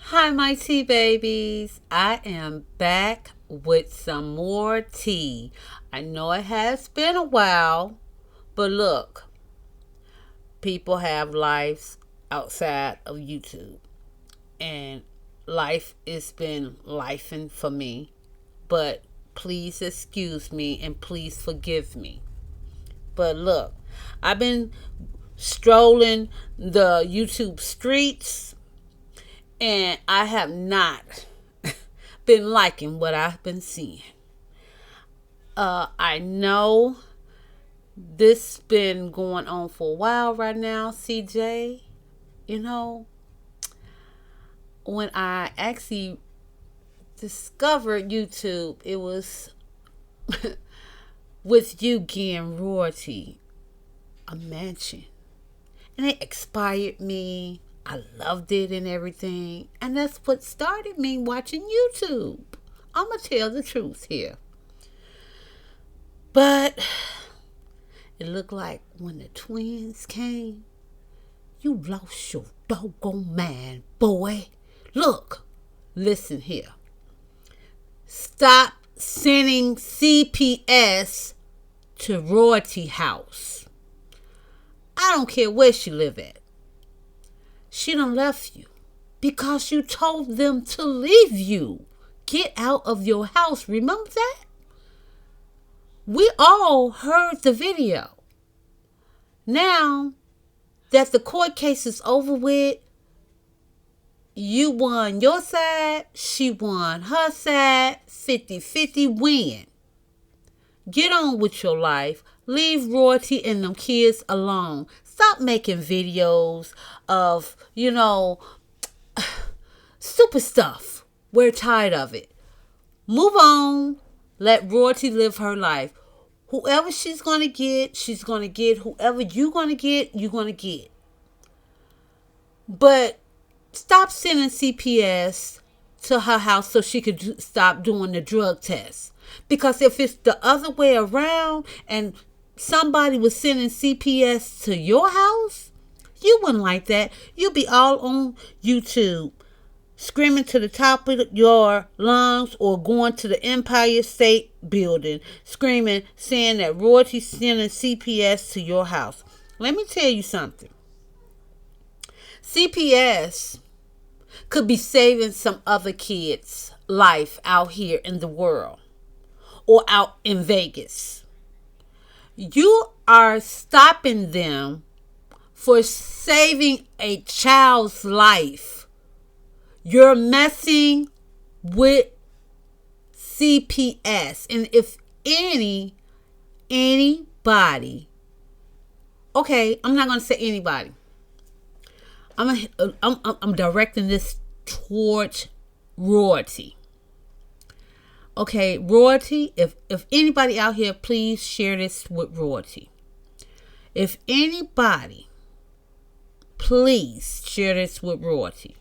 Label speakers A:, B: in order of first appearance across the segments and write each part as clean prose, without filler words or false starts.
A: Hi, my tea babies. I am back with some more tea. I know it has been a while, but look, people have lives outside of YouTube, and life has been lifing for me. But please excuse me and please forgive me. But look, I've been strolling the YouTube streets and I have not been liking what I've been seeing. I know this been going on for a while right now, CJ. You know, when I actually discovered YouTube, it was with you getting royalty a mansion, and it expired me. I loved it and everything, and that's what started me watching YouTube. I'm gonna tell the truth here. But it looked like when the twins came, you lost your doggone mind, boy. Look, listen here. Stop sending CPS to Royalty House. I don't care where she live at. She done left you because you told them to leave you. Get out of your house. Remember that? We all heard the video. Now that the court case is over with, you won your side, she won her side, 50-50 win. Get on with your life. Leave Royalty and them kids alone. Stop making videos of, stupid stuff. We're tired of it. Move on. Let Royalty live her life. Whoever she's going to get, she's going to get. Whoever you're going to get, you're going to get. But stop sending CPS to her house so she could stop doing the drug test. Because if it's the other way around and somebody was sending CPS to your house, you wouldn't like that. You'd be all on YouTube screaming to the top of your lungs or going to the Empire State Building screaming, saying that Royalty sending CPS to your house. Let me tell you something. CPS could be saving some other kids' life out here in the world or out in Vegas. You are stopping them for saving a child's life. You're messing with CPS. And if anybody, okay, I'm not going to say anybody. I'm directing this towards Royalty. Okay, Royalty, if anybody out here, please share this with Royalty. If anybody, please share this with Royalty.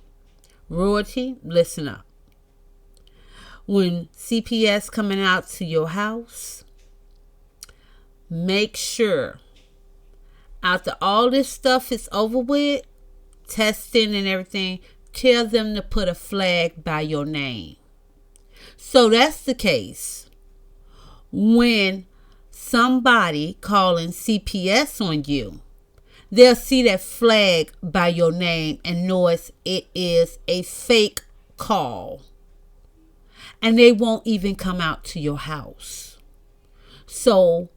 A: Royalty, listen up. When CPS coming out to your house, make sure after all this stuff is over with, testing and everything, tell them to put a flag by your name. So that's the case. When somebody calling CPS on you, they'll see that flag by your name and know it is a fake call. And they won't even come out to your house. So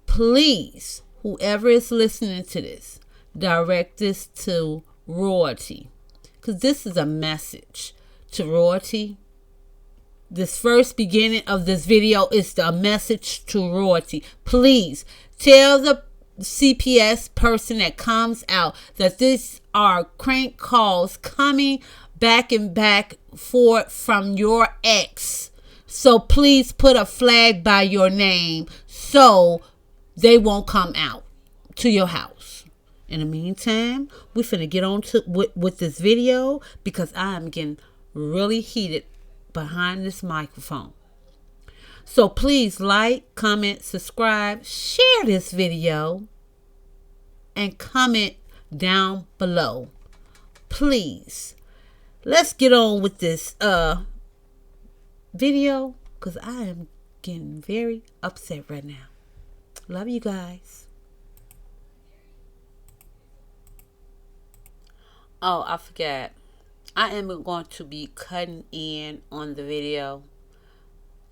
A: please, whoever is listening to this, direct this to Royalty. Because this is a message to Royalty. This first beginning of this video is a message to Royalty. Please tell the CPS person that comes out that these are crank calls coming back and back forth from your ex. So please put a flag by your name so they won't come out to your house. In the meantime, we finna get on to with this video because I am getting really heated behind this microphone. So please like, comment, subscribe, share this video, and comment down below. Please let's get on with this video, because I am getting very upset right now. Love you guys. Oh, I forgot. I am going to be cutting in on the video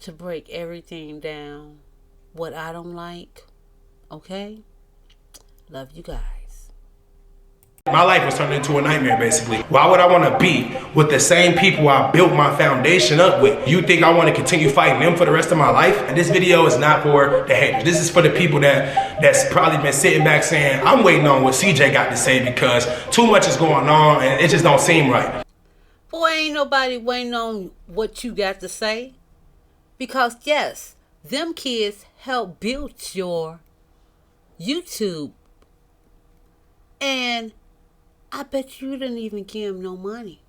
A: to break everything down, what I don't like. Okay? Love you guys.
B: My life was turned into a nightmare, basically. Why would I want to be with the same people I built my foundation up with? You think I want to continue fighting them for the rest of my life? And this video is not for the haters. This is for the people that's probably been sitting back saying, I'm waiting on what CJ got to say because too much is going on and it just don't seem right.
A: Boy, ain't nobody waiting on what you got to say. Because yes, them kids helped build your YouTube. And I bet you didn't even give him no money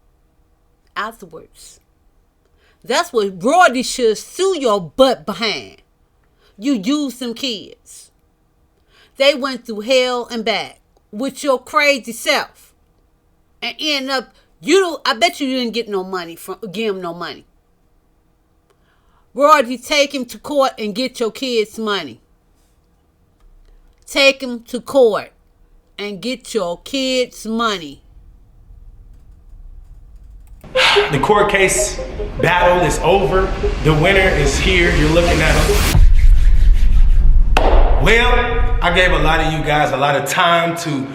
A: afterwards. That's what Royalty should sue your butt behind. You used them kids. They went through hell and back with your crazy self. And end up, I bet you didn't get no money give him no money. Royalty, take him to court and get your kids' money. Take him to court and get your kids' money.
B: The court case battle is over. The winner is here. You're looking at him. Well, I gave a lot of you guys a lot of time to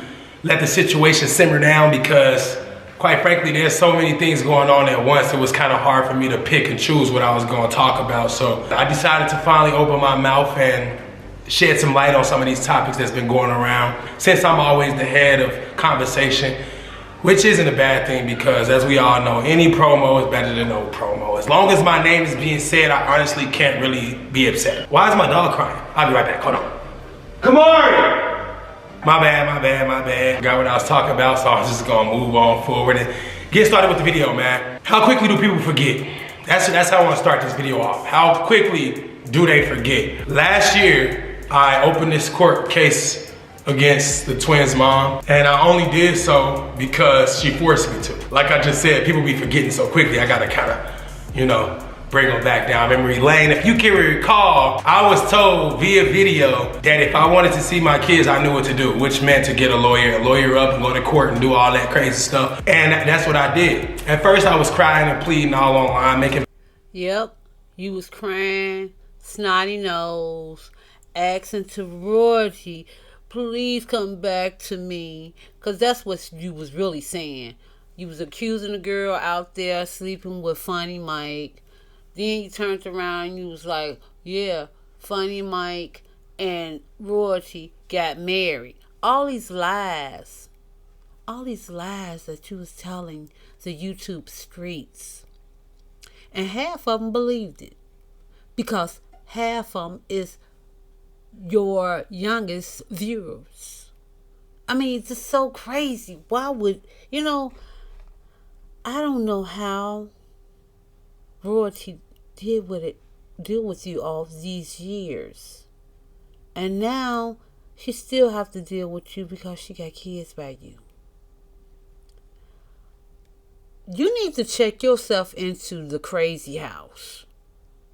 B: let the situation simmer down because, quite frankly, there's so many things going on at once. It was kind of hard for me to pick and choose what I was going to talk about. So I decided to finally open my mouth and shed some light on some of these topics that's been going around. Since I'm always the head of conversation, which isn't a bad thing because, as we all know, any promo is better than no promo. As long as my name is being said, I honestly can't really be upset. Why is my dog crying? I'll be right back. Hold on. Come on! My bad. Got what I was talking about, so I'm just gonna move on forward and get started with the video, man. How quickly do people forget? That's how I want to start this video off. How quickly do they forget? Last year, I opened this court case against the twins' mom, and I only did so because she forced me to. Like I just said, people be forgetting so quickly, I gotta kind of, bring them back down memory lane. If you can recall, I was told via video that if I wanted to see my kids, I knew what to do, which meant to get a lawyer up and go to court and do all that crazy stuff. And that's what I did. At first, I was crying and pleading all online, making...
A: Yep, you was crying, snotty nose, asking to Royalty, please come back to me. Because that's what you was really saying. You was accusing a girl out there sleeping with Funny Mike. Then you turned around and you was like, yeah, Funny Mike and Royalty got married. All these lies that you was telling the YouTube streets. And half of them believed it. Because half of them is your youngest viewers. I mean, it's just so crazy. Why would, I don't know how Royalty deal with you all these years. And now she still have to deal with you because she got kids by you. You need to check yourself into the crazy house.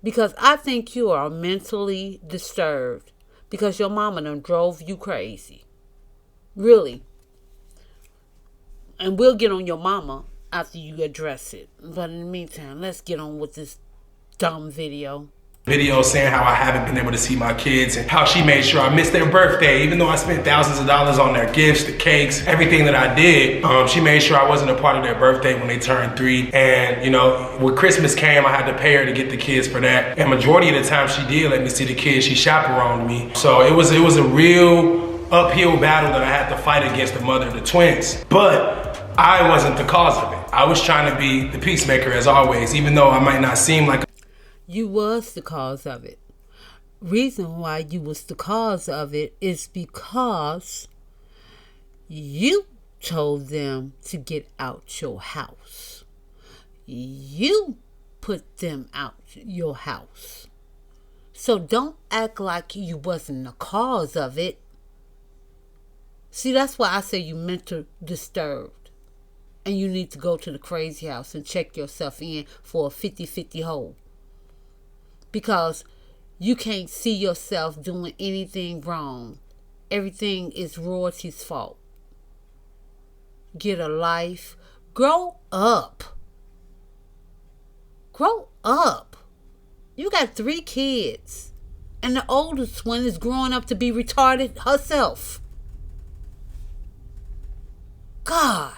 A: Because I think you are mentally disturbed. Because your mama done drove you crazy. Really. And we'll get on your mama after you address it. But in the meantime, let's get on with this dumb video.
B: Video saying how I haven't been able to see my kids and how she made sure I missed their birthday, even though I spent thousands of dollars on their gifts, the cakes, everything that I did. She made sure I wasn't a part of their birthday when they turned 3. And when Christmas came, I had to pay her to get the kids for that. And majority of the time she did let me see the kids. She chaperoned me. So it was a real uphill battle that I had to fight against the mother of the twins. But I wasn't the cause of it. I was trying to be the peacemaker as always, even though I might not seem like
A: you was the cause of it. Reason why you was the cause of it is because you told them to get out your house. You put them out your house. So don't act like you wasn't the cause of it. See, that's why I say you mental disturbed. And you need to go to the crazy house and check yourself in for a 50-50 hole. Because you can't see yourself doing anything wrong. Everything is royalty's fault. Get a life. Grow up. Grow up. You got 3 kids. And the oldest one is growing up to be retarded herself. God.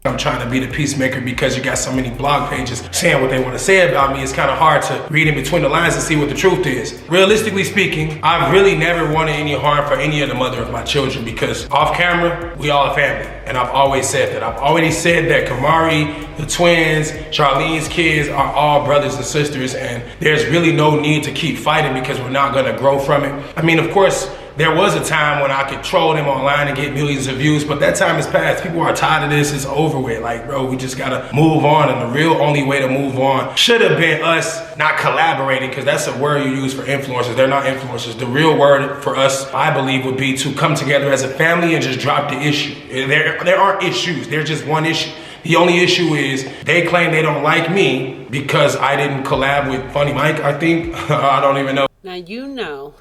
B: I'm trying to be the peacemaker because you got so many blog pages saying what they want to say about me. It's kind of hard to read in between the lines and see what the truth is. Realistically speaking, I've really never wanted any harm for any of the mother of my children because off camera, we all a family. And I've always said that. I've already said that Kamari, the twins, Charlene's kids are all brothers and sisters, and there's really no need to keep fighting because we're not going to grow from it. I mean, of course, there was a time when I could troll them online and get millions of views, but that time has passed. People are tired of this. It's over with. Like, bro, we just gotta move on, and the real only way to move on should have been us not collaborating, because that's a word you use for influencers. They're not influencers. The real word for us, I believe, would be to come together as a family and just drop the issue. There aren't issues. There's just one issue. The only issue is they claim they don't like me because I didn't collab with Funny Mike, I think. I don't even know.
A: Now, you know,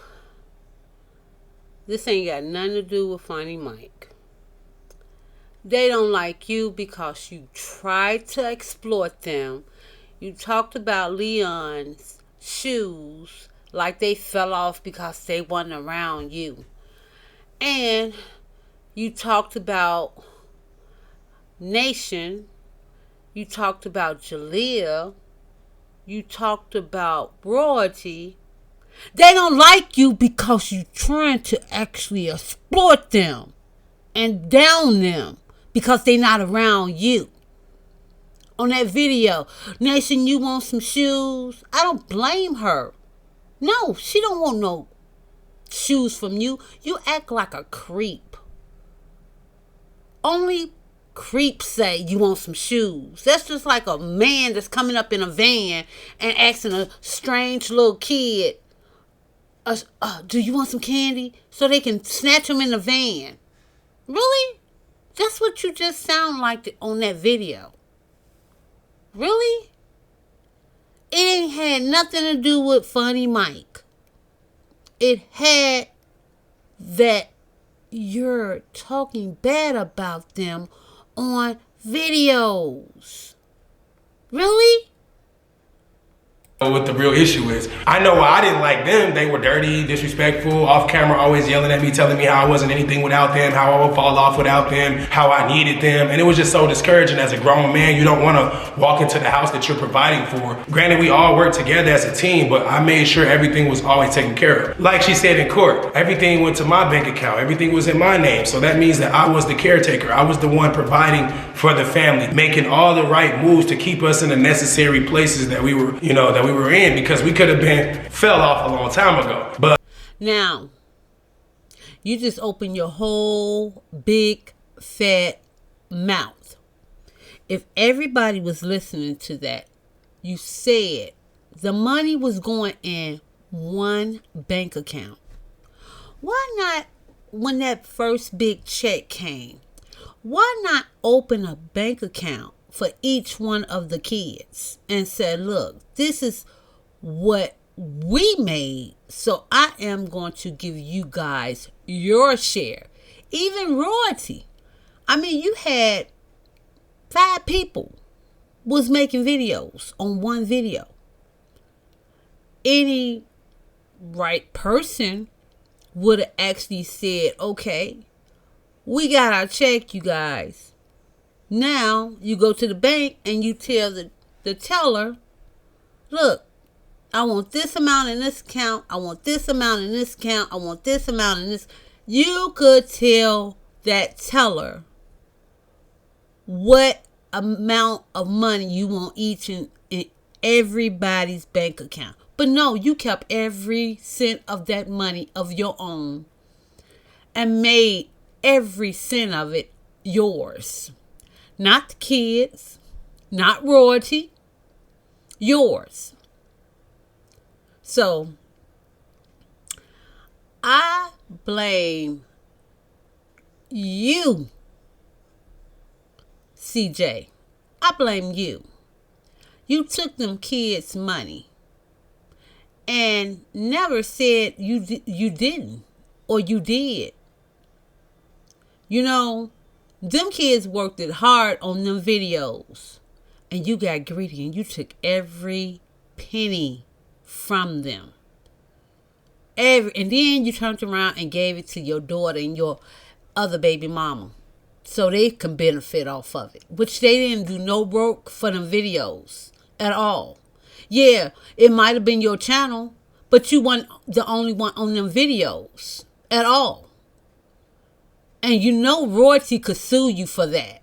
A: this ain't got nothing to do with Funny Mike. They don't like you because you tried to exploit them. You talked about Leon's shoes like they fell off because they wasn't around you. And you talked about Nation. You talked about Jaleel. You talked about Royalty. They don't like you because you're trying to actually exploit them and down them because they're not around you. On that video, Nation, you want some shoes? I don't blame her. No, she don't want no shoes from you. You act like a creep. Only creeps say you want some shoes. That's just like a man that's coming up in a van and asking a strange little kid, do you want some candy? So they can snatch them in the van. Really? That's what you just sound like on that video. Really? It ain't had nothing to do with Funny Mike. It had that you're talking bad about them on videos. Really?
B: What the real issue is. I know why I didn't like them. They were dirty, disrespectful, off camera, always yelling at me, telling me how I wasn't anything without them, how I would fall off without them, how I needed them. And it was just so discouraging as a grown man. You don't want to walk into the house that you're providing for. Granted, we all work together as a team, but I made sure everything was always taken care of. Like she said in court, everything went to my bank account. Everything was in my name. So that means that I was the caretaker. I was the one providing for the family, making all the right moves to keep us in the necessary places that we were, that we were in, because we could have fell off a long time ago. But
A: now, you just open your whole big fat mouth. If everybody was listening to that, you said the money was going in one bank account. Why not, when that first big check came, why not open a bank account for each one of the kids and say, look, this is what we made, so I am going to give you guys your share. Even Royalty. I mean, you had 5 people was making videos on one video. Any right person would have actually said, okay, we got our check, you guys. Now you go to the bank and you tell the teller, look, I want this amount in this account. I want this amount in this account. I want this amount in this. You could tell that teller what amount of money you want each in everybody's bank account. But no, you kept every cent of that money of your own and made every cent of it yours. Not the kids, not Royalty, yours. So, I blame you CJ, I blame you. You took them kids' money and never said you didn't or you did. You know, them kids worked it hard on them videos, and you got greedy and you took every penny from them. And then you turned around and gave it to your daughter and your other baby mama so they can benefit off of it, which they didn't do no work for them videos at all. Yeah, it might have been your channel, but you weren't the only one on them videos at all. And you know royalty could sue you for that.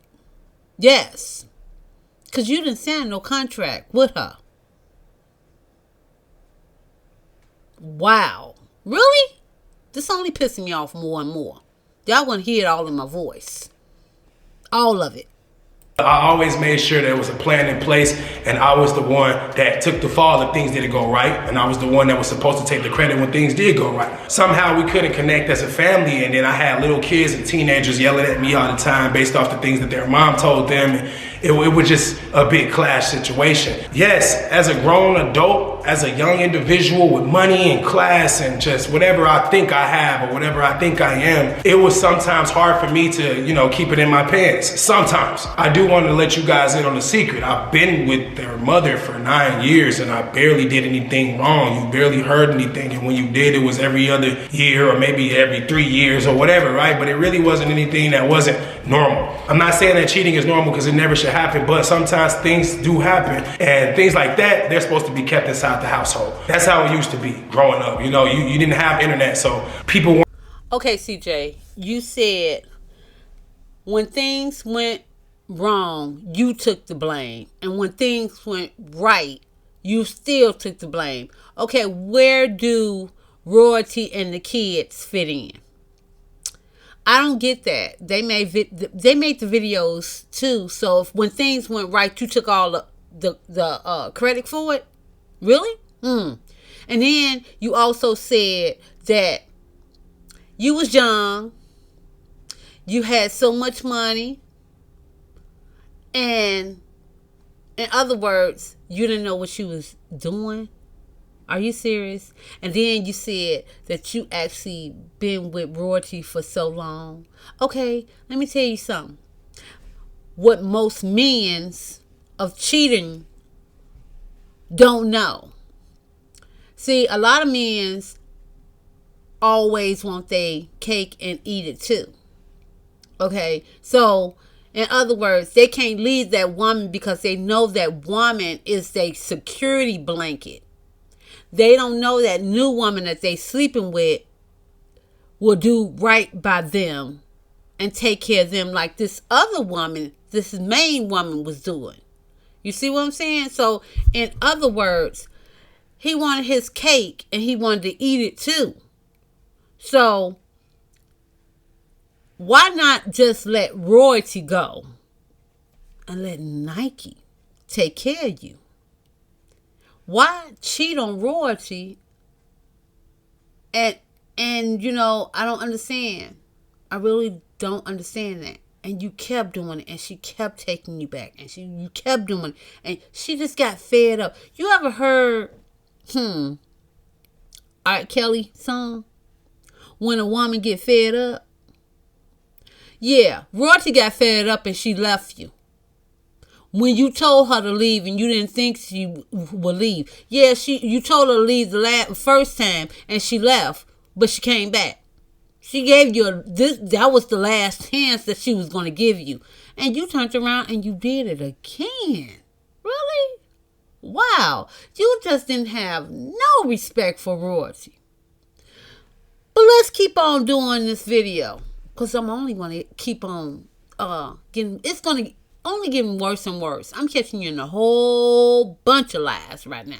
A: Yes. Because you didn't sign no contract with her. Wow. Really? This only pissing me off more and more. Y'all want to hear it all in my voice. All of it.
B: I always made sure there was a plan in place, and I was the one that took the fall if things didn't go right, and I was the one that was supposed to take the credit when things did go right. Somehow we couldn't connect as a family, and then I had little kids and teenagers yelling at me all the time based off the things that their mom told them. It was just a big clash situation. Yes, as a grown adult, as a young individual with money and class and just whatever I think I have or whatever I think I am, it was sometimes hard for me to, keep it in my pants. Sometimes. I do want to let you guys in on the secret. I've been with their mother for 9 years and I barely did anything wrong. You barely heard anything, and when you did, it was every other year or maybe every 3 years or whatever, right? But it really wasn't anything that wasn't normal. I'm not saying that cheating is normal because it never should happen, but sometimes things do happen, and things like that, they're supposed to be kept inside the household. That's how it used to be growing up. You didn't have internet, so people weren't.
A: Okay, CJ, you said when things went wrong, you took the blame, and when things went right, you still took the blame. Okay, where do royalty and the kids fit in? I don't get that. They made the videos too. So when things went right, you took all the credit for it. Really? And then you also said that you was young, you had so much money, and in other words, you didn't know what you was doing. Are you serious? And then you said that you actually been with royalty for so long. Okay, let me tell you something. What most means of cheating don't know. See, a lot of men always want their cake and eat it too. Okay, so in other words, they can't leave that woman because they know that woman is their security blanket. They don't know that new woman that they sleeping with will do right by them and take care of them like this other woman, this main woman was doing. You see what I'm saying? So, in other words, he wanted his cake and he wanted to eat it too. So, why not just let royalty go and let Nike take care of you? Why cheat on royalty? And I don't understand. I really don't understand that. And you kept doing it, and she kept taking you back, and you kept doing it, and she just got fed up. You ever heard R. Kelly song? When a woman get fed up? Yeah, royalty got fed up and she left you. When you told her to leave and you didn't think she would leave. Yeah, you told her to leave the first time and she left, but she came back. She gave you that was the last chance that she was going to give you. And you turned around and you did it again. Really? Wow. You just didn't have no respect for royalty. But let's keep on doing this video, because I'm only going to keep on it's going to only getting worse and worse. I'm catching you in a whole bunch of lies right now.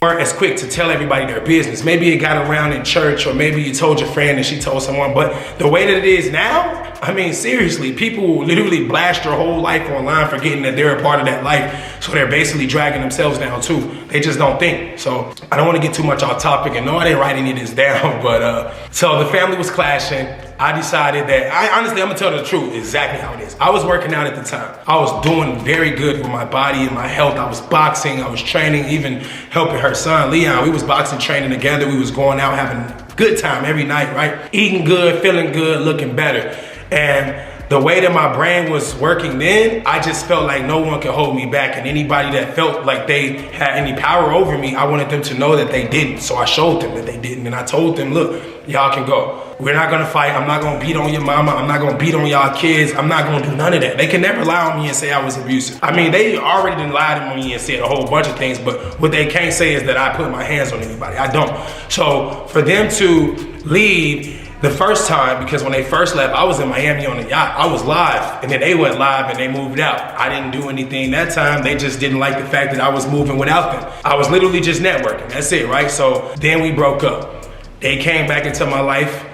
B: Weren't as quick to tell everybody their business. Maybe it got around in church, or maybe you told your friend and she told someone. But the way that it is now, I mean, seriously, people will literally blast your whole life online forgetting that they're a part of that life. So they're basically dragging themselves down too. They just don't think. So I don't want to get too much off topic, and no, I didn't write any of this down. But so the family was clashing. I decided that, I'm gonna tell the truth, exactly how it is. I was working out at the time. I was doing very good with my body and my health. I was boxing, I was training, even helping her son, Leon. We was boxing, training together. We was going out, having a good time every night, right? Eating good, feeling good, looking better. And the way that my brain was working then, I just felt like no one could hold me back. And anybody that felt like they had any power over me, I wanted them to know that they didn't. So I showed them that they didn't. And I told them, look, y'all can go. We're not gonna fight. I'm not gonna beat on your mama. I'm not gonna beat on y'all kids. I'm not gonna do none of that. They can never lie on me and say I was abusive. I mean, they already done lied on me and said a whole bunch of things, but what they can't say is that I put my hands on anybody. I don't. So for them to leave the first time, because when they first left, I was in Miami on a yacht. I was live, and then they went live and they moved out. I didn't do anything that time. They just didn't like the fact that I was moving without them. I was literally just networking. That's it, right? So then we broke up. They came back into my life,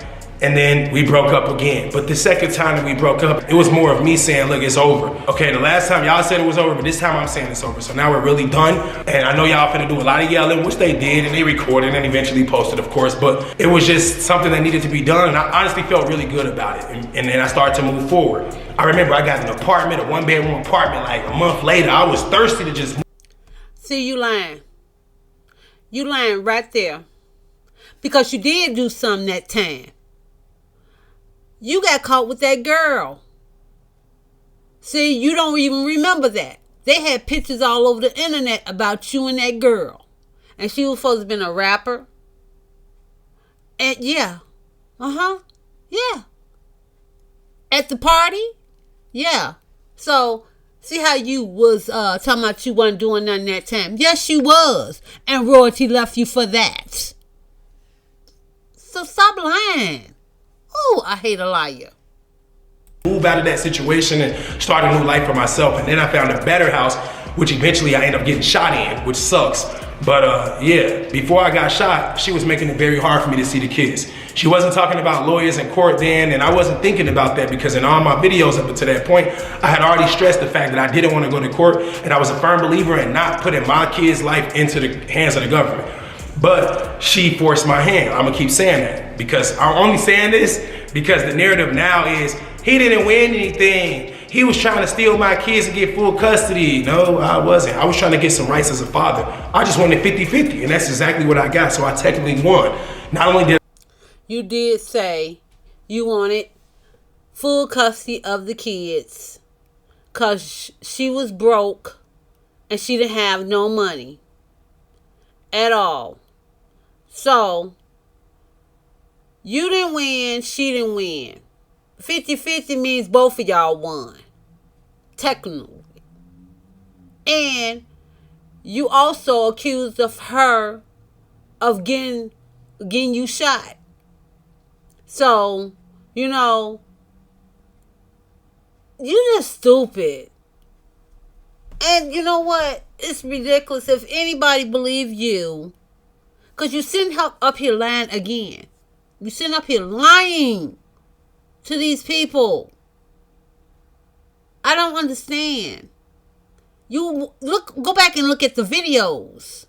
B: and then we broke up again. But the second time that we broke up, it was more of me saying, look, it's over. Okay, the last time y'all said it was over, but this time I'm saying it's over. So now we're really done. And I know y'all finna do a lot of yelling, which they did, and they recorded and eventually posted, of course. But it was just something that needed to be done. And I honestly felt really good about it. And then I started to move forward. I remember I got an apartment, a 1-bedroom apartment, like a month later. I was thirsty to just move.
A: See, you lying. You lying right there. Because you did do something that time. You got caught with that girl. See, you don't even remember that. They had pictures all over the internet about you and that girl. And she was supposed to have been a rapper. And yeah. Yeah. At the party? Yeah. So, see how you was talking about you wasn't doing nothing that time. Yes, you was. And royalty left you for that. So stop lying. Ooh, I hate a liar.
B: Move out of that situation and start a new life for myself. And then I found a better house, which eventually I ended up getting shot in, which sucks. But yeah, before I got shot, she was making it very hard for me to see the kids. She wasn't talking about lawyers in court then, and I wasn't thinking about that because in all my videos up until that point, I had already stressed the fact that I didn't want to go to court, and I was a firm believer in not putting my kids' life into the hands of the government. But she forced my hand. I'm gonna keep saying that because I'm only saying this because the narrative now is he didn't win anything. He was trying to steal my kids and get full custody. No, I wasn't. I was trying to get some rights as a father. I just wanted 50-50, and that's exactly what I got. So I technically won. Not only did
A: you did say you wanted full custody of the kids because she was broke and she didn't have no money at all. So, you didn't win, she didn't win. 50-50 means both of y'all won. Technically. And you also accused of her of getting you shot. So, you know, you just stupid. And you know what? It's ridiculous if anybody believe you. Because you're sitting up here lying again. You're sitting up here lying to these people. I don't understand. You go back and look at the videos.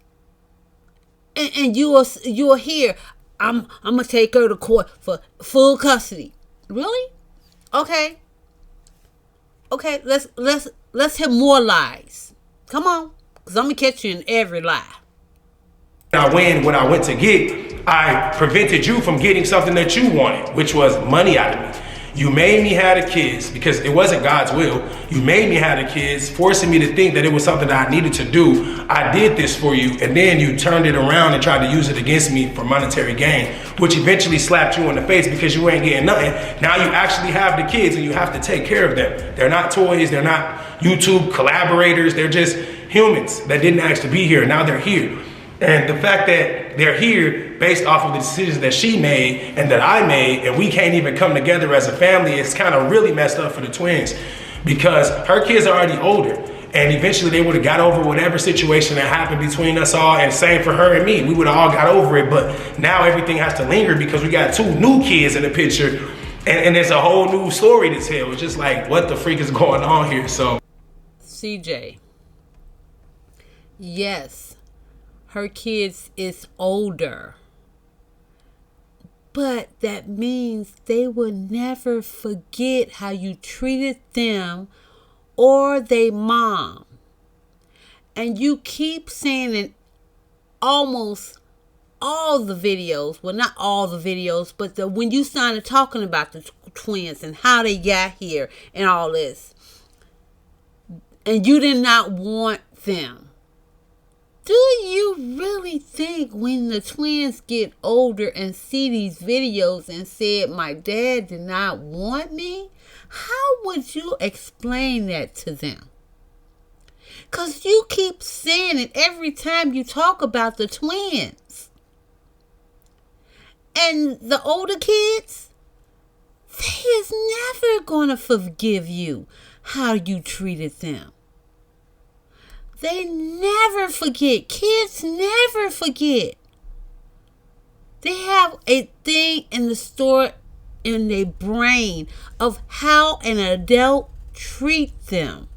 A: And you are here. I'm gonna take her to court for full custody. Really? Okay. Okay, let's have more lies. Come on. Because I'm gonna catch you in every lie.
B: I win what I went to get, I prevented you from getting something that you wanted, which was money out of me. You made me have the kids because it wasn't God's will. You made me have the kids, forcing me to think that it was something that I needed to do. I did this for you, and then you turned it around and tried to use it against me for monetary gain, which eventually slapped you in the face because you ain't getting nothing. Now you actually have the kids and you have to take care of them. They're not toys, they're not YouTube collaborators, they're just humans that didn't ask to be here. Now they're here. And the fact that they're here based off of the decisions that she made and that I made, and we can't even come together as a family, it's kind of really messed up for the twins because her kids are already older and eventually they would have got over whatever situation that happened between us all, and same for her and me. We would have all got over it, but now everything has to linger because we got 2 new kids in the picture and there's a whole new story to tell. It's just like, what the freak is going on here? So,
A: CJ, yes. Her kids is older. But that means they will never forget how you treated them or their mom. And you keep saying in almost all the videos, well, not all the videos, but when you started talking about the twins and how they got here and all this, and you did not want them. Do you really think when the twins get older and see these videos and said, my dad did not want me? How would you explain that to them? Because you keep saying it every time you talk about the twins. And the older kids, they is never going to forgive you how you treated them. They never forget. Kids never forget. They have a thing in the store in their brain of how an adult treats them.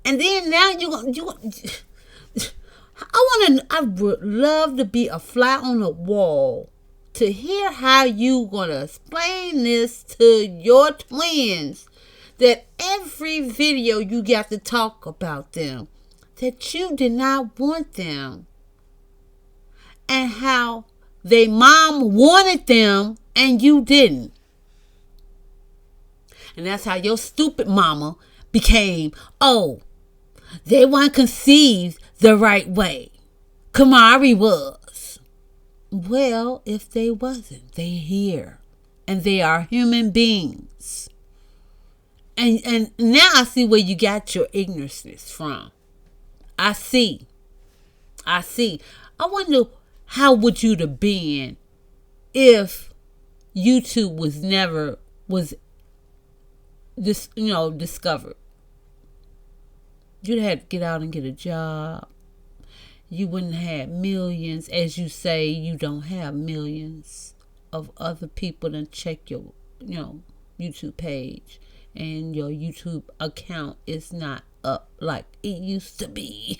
A: And then now I would love to be a fly on the wall to hear how you gonna explain this to your twins, that every video you got to talk about them, that you did not want them, and how their mom wanted them and you didn't. And that's how your stupid mama became, oh, they weren't conceived the right way. Kamari was. Well, if they wasn't, they here. And they are human beings. And now I see where you got your ignorance from. I see. I wonder how would you have been if YouTube was discovered. You'd have to get out and get a job. You wouldn't have millions. As you say, you don't have millions of other people to check your, YouTube page. And your YouTube account is not up like it used to be.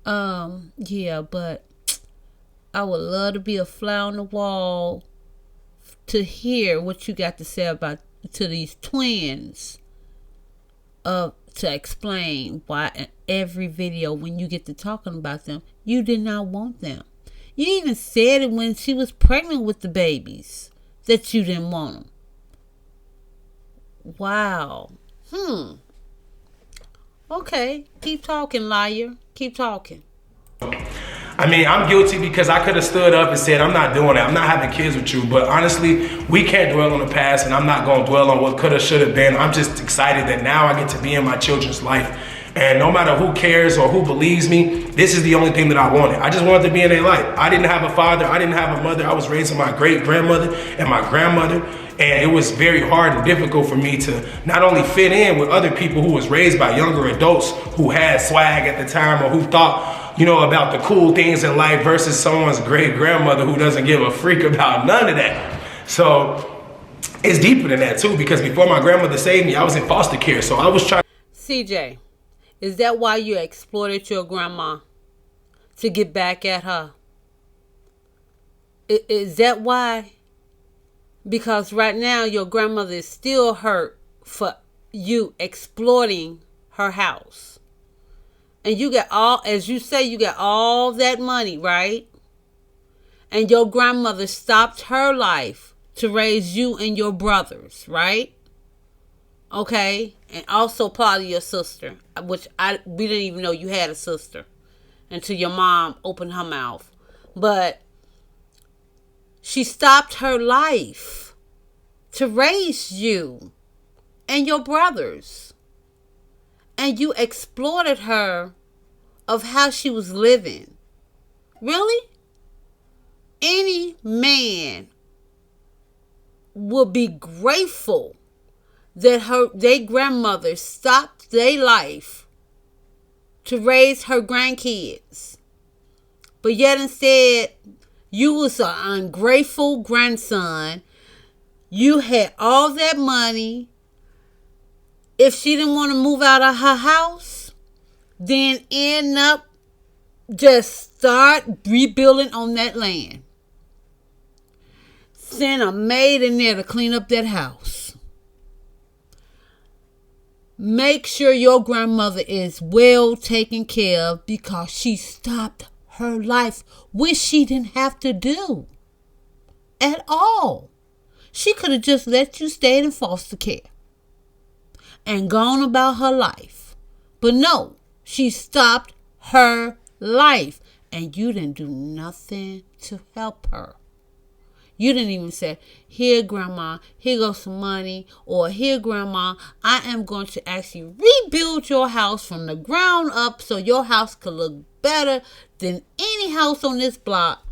A: Yeah, but I would love to be a fly on the wall to hear what you got to say to these twins. To explain why in every video when you get to talking about them, you did not want them. You even said it when she was pregnant with the babies that you didn't want them. Wow. Okay. Keep talking, liar. Keep talking.
B: I mean, I'm guilty because I could have stood up and said, I'm not doing that. I'm not having kids with you. But honestly, we can't dwell on the past, and I'm not going to dwell on what could have, should have been. I'm just excited that now I get to be in my children's life. And no matter who cares or who believes me, this is the only thing that I wanted. I just wanted to be in their life. I didn't have a father. I didn't have a mother. I was raised with my great-grandmother and my grandmother. And it was very hard and difficult for me to not only fit in with other people who was raised by younger adults who had swag at the time or who thought, about the cool things in life versus someone's great-grandmother who doesn't give a freak about none of that. So it's deeper than that too, because before my grandmother saved me, I was in foster care. So I was trying.
A: CJ, is that why you exploited your grandma to get back at her? Is that why? Because right now your grandmother is still hurt for you exploiting her house. And you got as you say, you got all that money, right? And your grandmother stopped her life to raise you and your brothers, right? Okay? And also part of your sister, which we didn't even know you had a sister until your mom opened her mouth. But she stopped her life to raise you and your brothers. And you exploited her of how she was living. Really? Any man would be grateful that their grandmother stopped their life to raise her grandkids. But yet instead, you was an ungrateful grandson. You had all that money. If she didn't want to move out of her house, then end up just start rebuilding on that land. Send a maid in there to clean up that house. Make sure your grandmother is well taken care of because she stopped her life, which she didn't have to do at all. She could have just let you stay in foster care and gone about her life. But no, she stopped her life and you didn't do nothing to help her. You didn't even say, here, Grandma, here goes some money. Or here, Grandma, I am going to actually rebuild your house from the ground up so your house could look better than any house on this block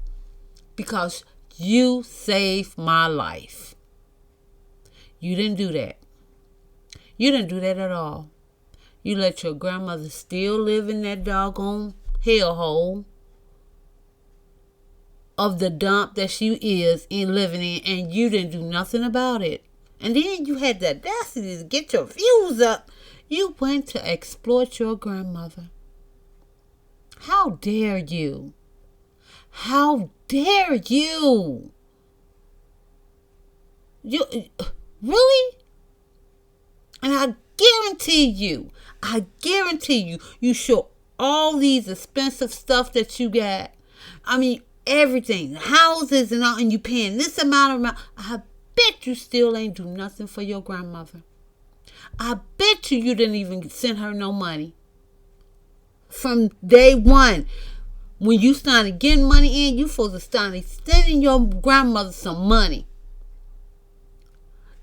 A: because you saved my life. You didn't do that. You didn't do that at all. You let your grandmother still live in that doggone hellhole of the dump that she is in living in, and you didn't do nothing about it. And then you had the audacity to get your views up. You went to exploit your grandmother. How dare you? How dare you? You really? And I guarantee you, you show all these expensive stuff that you got. I mean, everything, houses and all, and you paying this amount. I bet you still ain't do nothing for your grandmother. I bet you didn't even send her no money. From day one, when you started getting money in, you supposed to start sending your grandmother some money.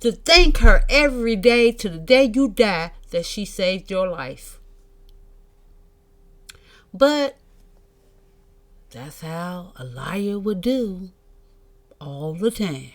A: To thank her every day to the day you die that she saved your life. But that's how a liar would do all the time.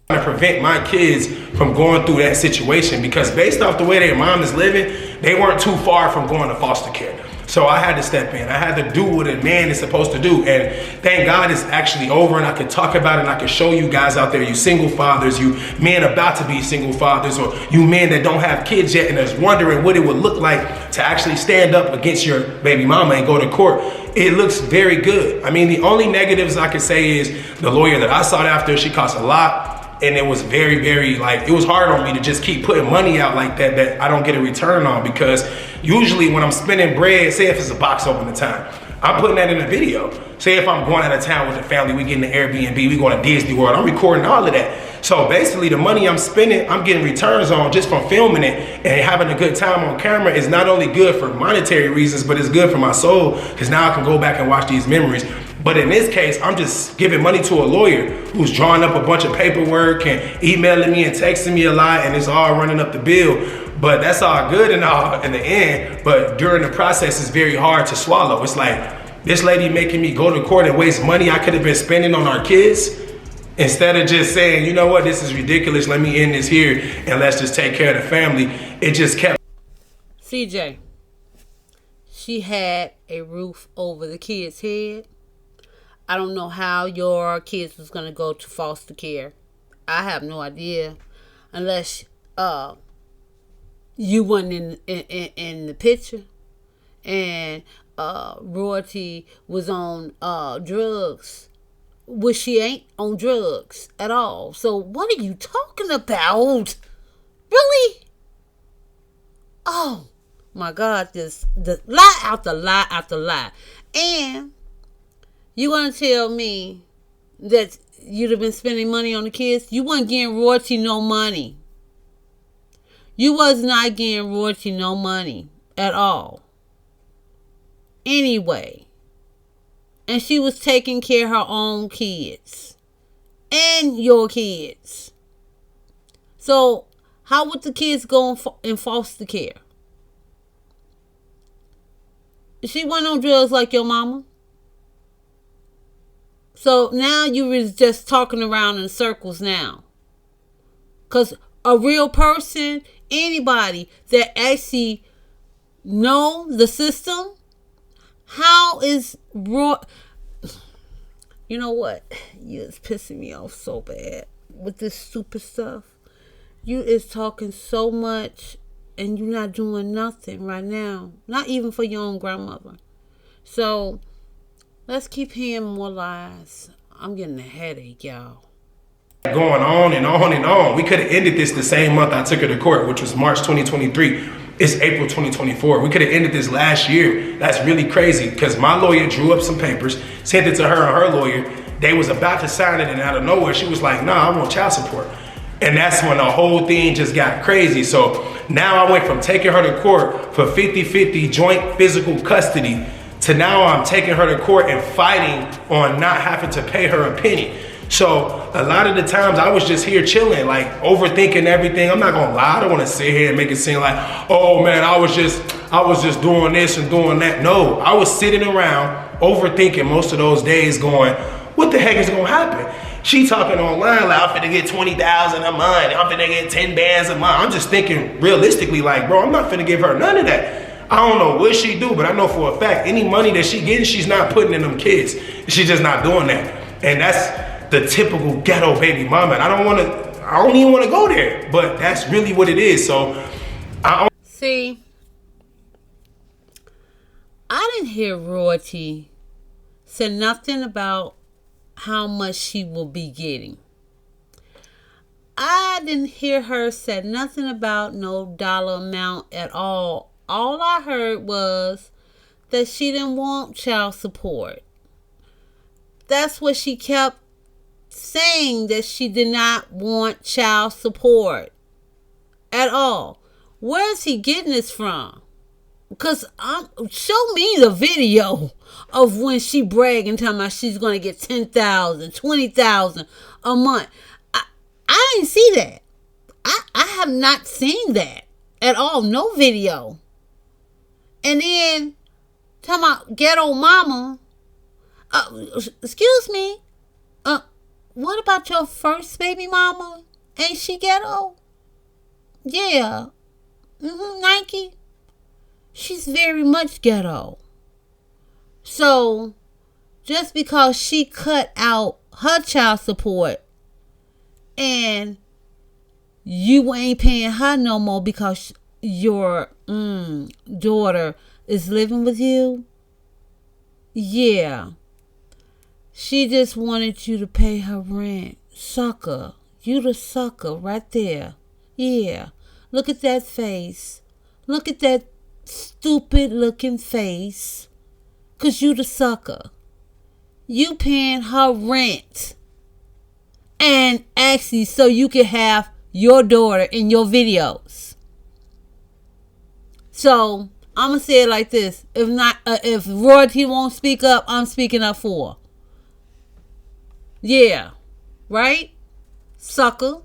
B: To prevent my kids from going through that situation because based off the way their mom is living, they weren't too far from going to foster care. So I had to step in. I had to do what a man is supposed to do. And thank God it's actually over and I can talk about it and I can show you guys out there, you single fathers, you men about to be single fathers, or you men that don't have kids yet and is wondering what it would look like to actually stand up against your baby mama and go to court. It looks very good. I mean, the only negatives I can say is the lawyer that I sought after, she cost a lot. And it was very, very, it was hard on me to just keep putting money out like that I don't get a return on, because usually when I'm spending bread, say if it's a box open the time, I'm putting that in a video. Say if I'm going out of town with the family, we get in the Airbnb, we going to Disney World, I'm recording all of that. So basically the money I'm spending, I'm getting returns on just from filming it and having a good time on camera is not only good for monetary reasons, but it's good for my soul because now I can go back and watch these memories. But in this case, I'm just giving money to a lawyer who's drawing up a bunch of paperwork and emailing me and texting me a lot, and it's all running up the bill. But that's all good and all in the end. But during the process, it's very hard to swallow. It's like this lady making me go to court and waste money I could have been spending on our kids instead of just saying, you know what, this is ridiculous. Let me end this here and let's just take care of the family. It just kept.
A: CJ, she had a roof over the kid's head. I don't know how your kids was going to go to foster care. I have no idea. Unless you wasn't in the picture. And Royalty was on drugs. Which she ain't on drugs at all. So what are you talking about? Really? Oh my God. This the lie after lie after lie. And you want to tell me that you'd have been spending money on the kids? You wasn't getting Royalty no money. You was not getting Royalty no money at all. Anyway. And she was taking care of her own kids. And your kids. So, how would the kids go in foster care? She wasn't on drugs like your mama. So now you was just talking around in circles now. Because a real person, anybody that actually know the system, how is you know what? You is pissing me off so bad with this stupid stuff. You is talking so much and you're not doing nothing right now. Not even for your own grandmother. So let's keep hearing more lies. I'm getting a headache, y'all.
B: Going on and on and on. We could have ended this the same month I took her to court, which was March 2023. It's April 2024. We could have ended this last year. That's really crazy because my lawyer drew up some papers, sent it to her and her lawyer. They was about to sign it, and out of nowhere, she was like, nah, I want child support. And that's when the whole thing just got crazy. So now I went from taking her to court for 50-50 joint physical custody to now I'm taking her to court and fighting on not having to pay her a penny. So a lot of the times I was just here chilling, like overthinking everything. I'm not gonna lie, I don't wanna sit here and make it seem like, oh man, I was just doing this and doing that. No, I was sitting around overthinking most of those days going, what the heck is gonna happen? She talking online like, I'm finna get 20,000 a month, I'm finna get 10 bands a month. I'm just thinking realistically like, bro, I'm not finna give her none of that. I don't know what she do, but I know for a fact, any money that she getting, she's not putting in them kids. She's just not doing that. And that's the typical ghetto baby mama. I don't even want to go there, but that's really what it is. So
A: see, I didn't hear Royalty say nothing about how much she will be getting. I didn't hear her say nothing about no dollar amount at all. All I heard was that she didn't want child support. That's what she kept saying, that she did not want child support at all. Where's he getting this from? Because show me the video of when she bragging, talking about she's going to get 10,000, 20,000 a month. I didn't see that. I have not seen that at all. No video. And then, talking about ghetto mama. Excuse me. What about your first baby mama? Ain't she ghetto? Yeah. Nike. She's very much ghetto. So, just because she cut out her child support and you ain't paying her no more because your daughter is living with you? Yeah. She just wanted you to pay her rent. Sucker. You the sucker right there. Yeah. Look at that face. Look at that stupid looking face. 'Cause you the sucker. You paying her rent. And actually so you can have your daughter in your videos. So, I'm going to say it like this. If Royalty won't speak up, I'm speaking up for her. Yeah. Right? Sucker.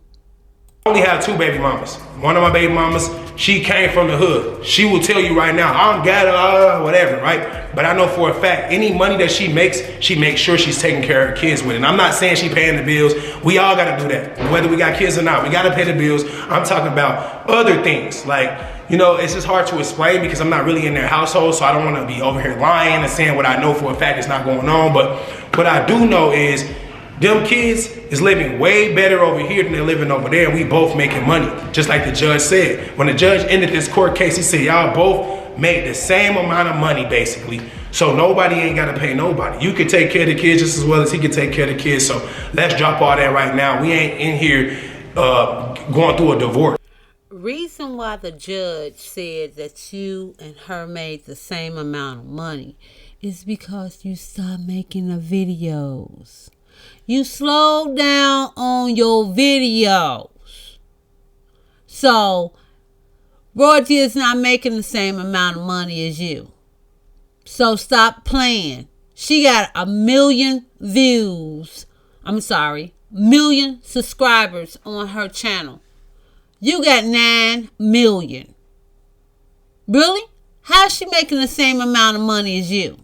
B: I only have two baby mamas. One of my baby mamas, she came from the hood. She will tell you right now, I'm ghetto, whatever, right? But I know for a fact, any money that she makes sure she's taking care of her kids with it. And I'm not saying she paying the bills. We all got to do that. Whether we got kids or not, we got to pay the bills. I'm talking about other things. Like, you know, it's just hard to explain because I'm not really in their household, so I don't want to be over here lying and saying what I know for a fact is not going on. But what I do know is them kids is living way better over here than they're living over there, and we both making money, just like the judge said. When the judge ended this court case, he said, y'all both made the same amount of money, basically. So nobody ain't got to pay nobody. You can take care of the kids just as well as he can take care of the kids. So let's drop all that right now. We ain't in here going through a divorce.
A: Reason why the judge said that you and her made the same amount of money is because you stopped making the videos. You slowed down on your videos. So, Royalty is not making the same amount of money as you. So, stop playing. She got 1 million views. Million subscribers on her channel. You got 9 million. Really? How's she making the same amount of money as you?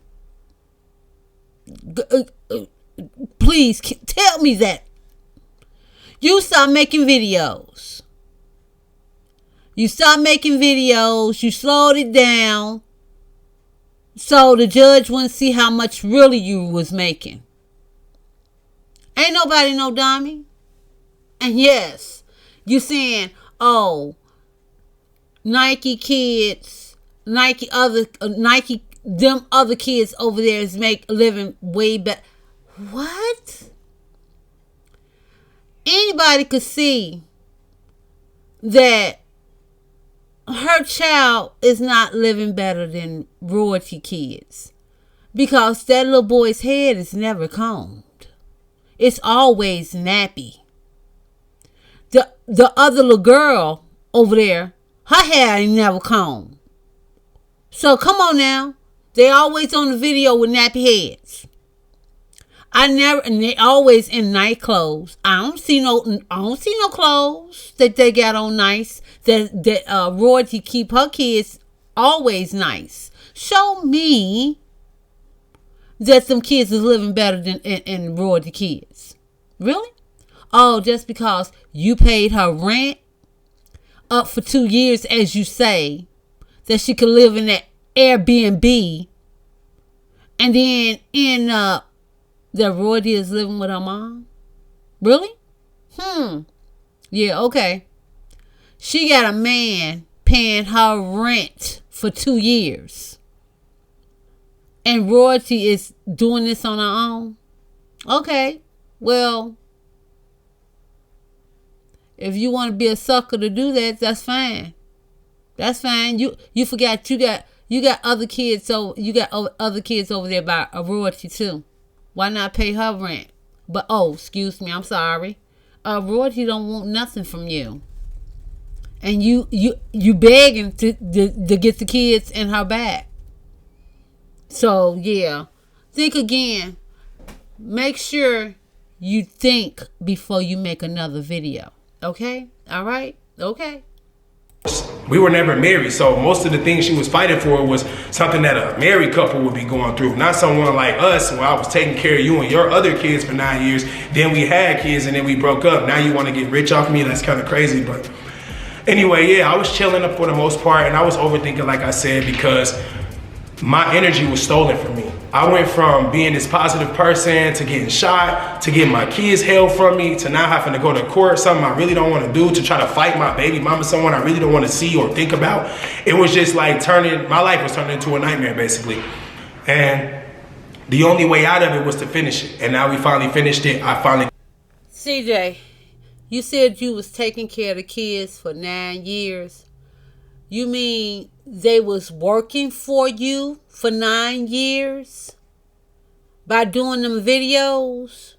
A: Please tell me that. You stop making videos. You stopped making videos. You slowed it down. So the judge wouldn't see how much really you was making. Ain't nobody no dummy. And yes, you saying, oh, Nike kids, them other kids over there is living way better. What? anybody could see that her child is not living better than royalty kids, because that little boy's head is never combed. It's always nappy. The other little girl over there, her hair ain't never combed. So come on now. They always on the video with nappy heads. And they always in nice clothes. I don't see no clothes that they got on nice. That royalty keep her kids always nice. Show me that some kids is living better than in royalty kids. Really? Oh, just because you paid her rent up for 2 years, as you say, that she could live in that Airbnb, and then end up that royalty is living with her mom? Really? Yeah, okay. She got a man paying her rent for 2 years, and royalty is doing this on her own? Okay, well, if you want to be a sucker to do that, that's fine. That's fine. You forgot you got other kids, so you got other kids over there by a royalty too. Why not pay her rent? But excuse me, I'm sorry. Royalty don't want nothing from you, and you begging to get the kids in her back. So yeah, think again. Make sure you think before you make another video. Okay? All right? Okay.
B: We were never married, so most of the things she was fighting for was something that a married couple would be going through, not someone like us, where I was taking care of you and your other kids for 9 years, then we had kids, and then we broke up. Now you want to get rich off me? That's kind of crazy. But anyway, yeah, I was chilling up for the most part, and I was overthinking, like I said, because my energy was stolen from me. I went from being this positive person to getting shot, to getting my kids held from me, to now having to go to court, something I really don't want to do, to try to fight my baby mama, someone I really don't want to see or think about. It was just like my life was turning into a nightmare, basically. And the only way out of it was to finish it. And now we finally finished it.
A: CJ, you said you was taking care of the kids for 9 years. You mean they was working for you for 9 years by doing them videos?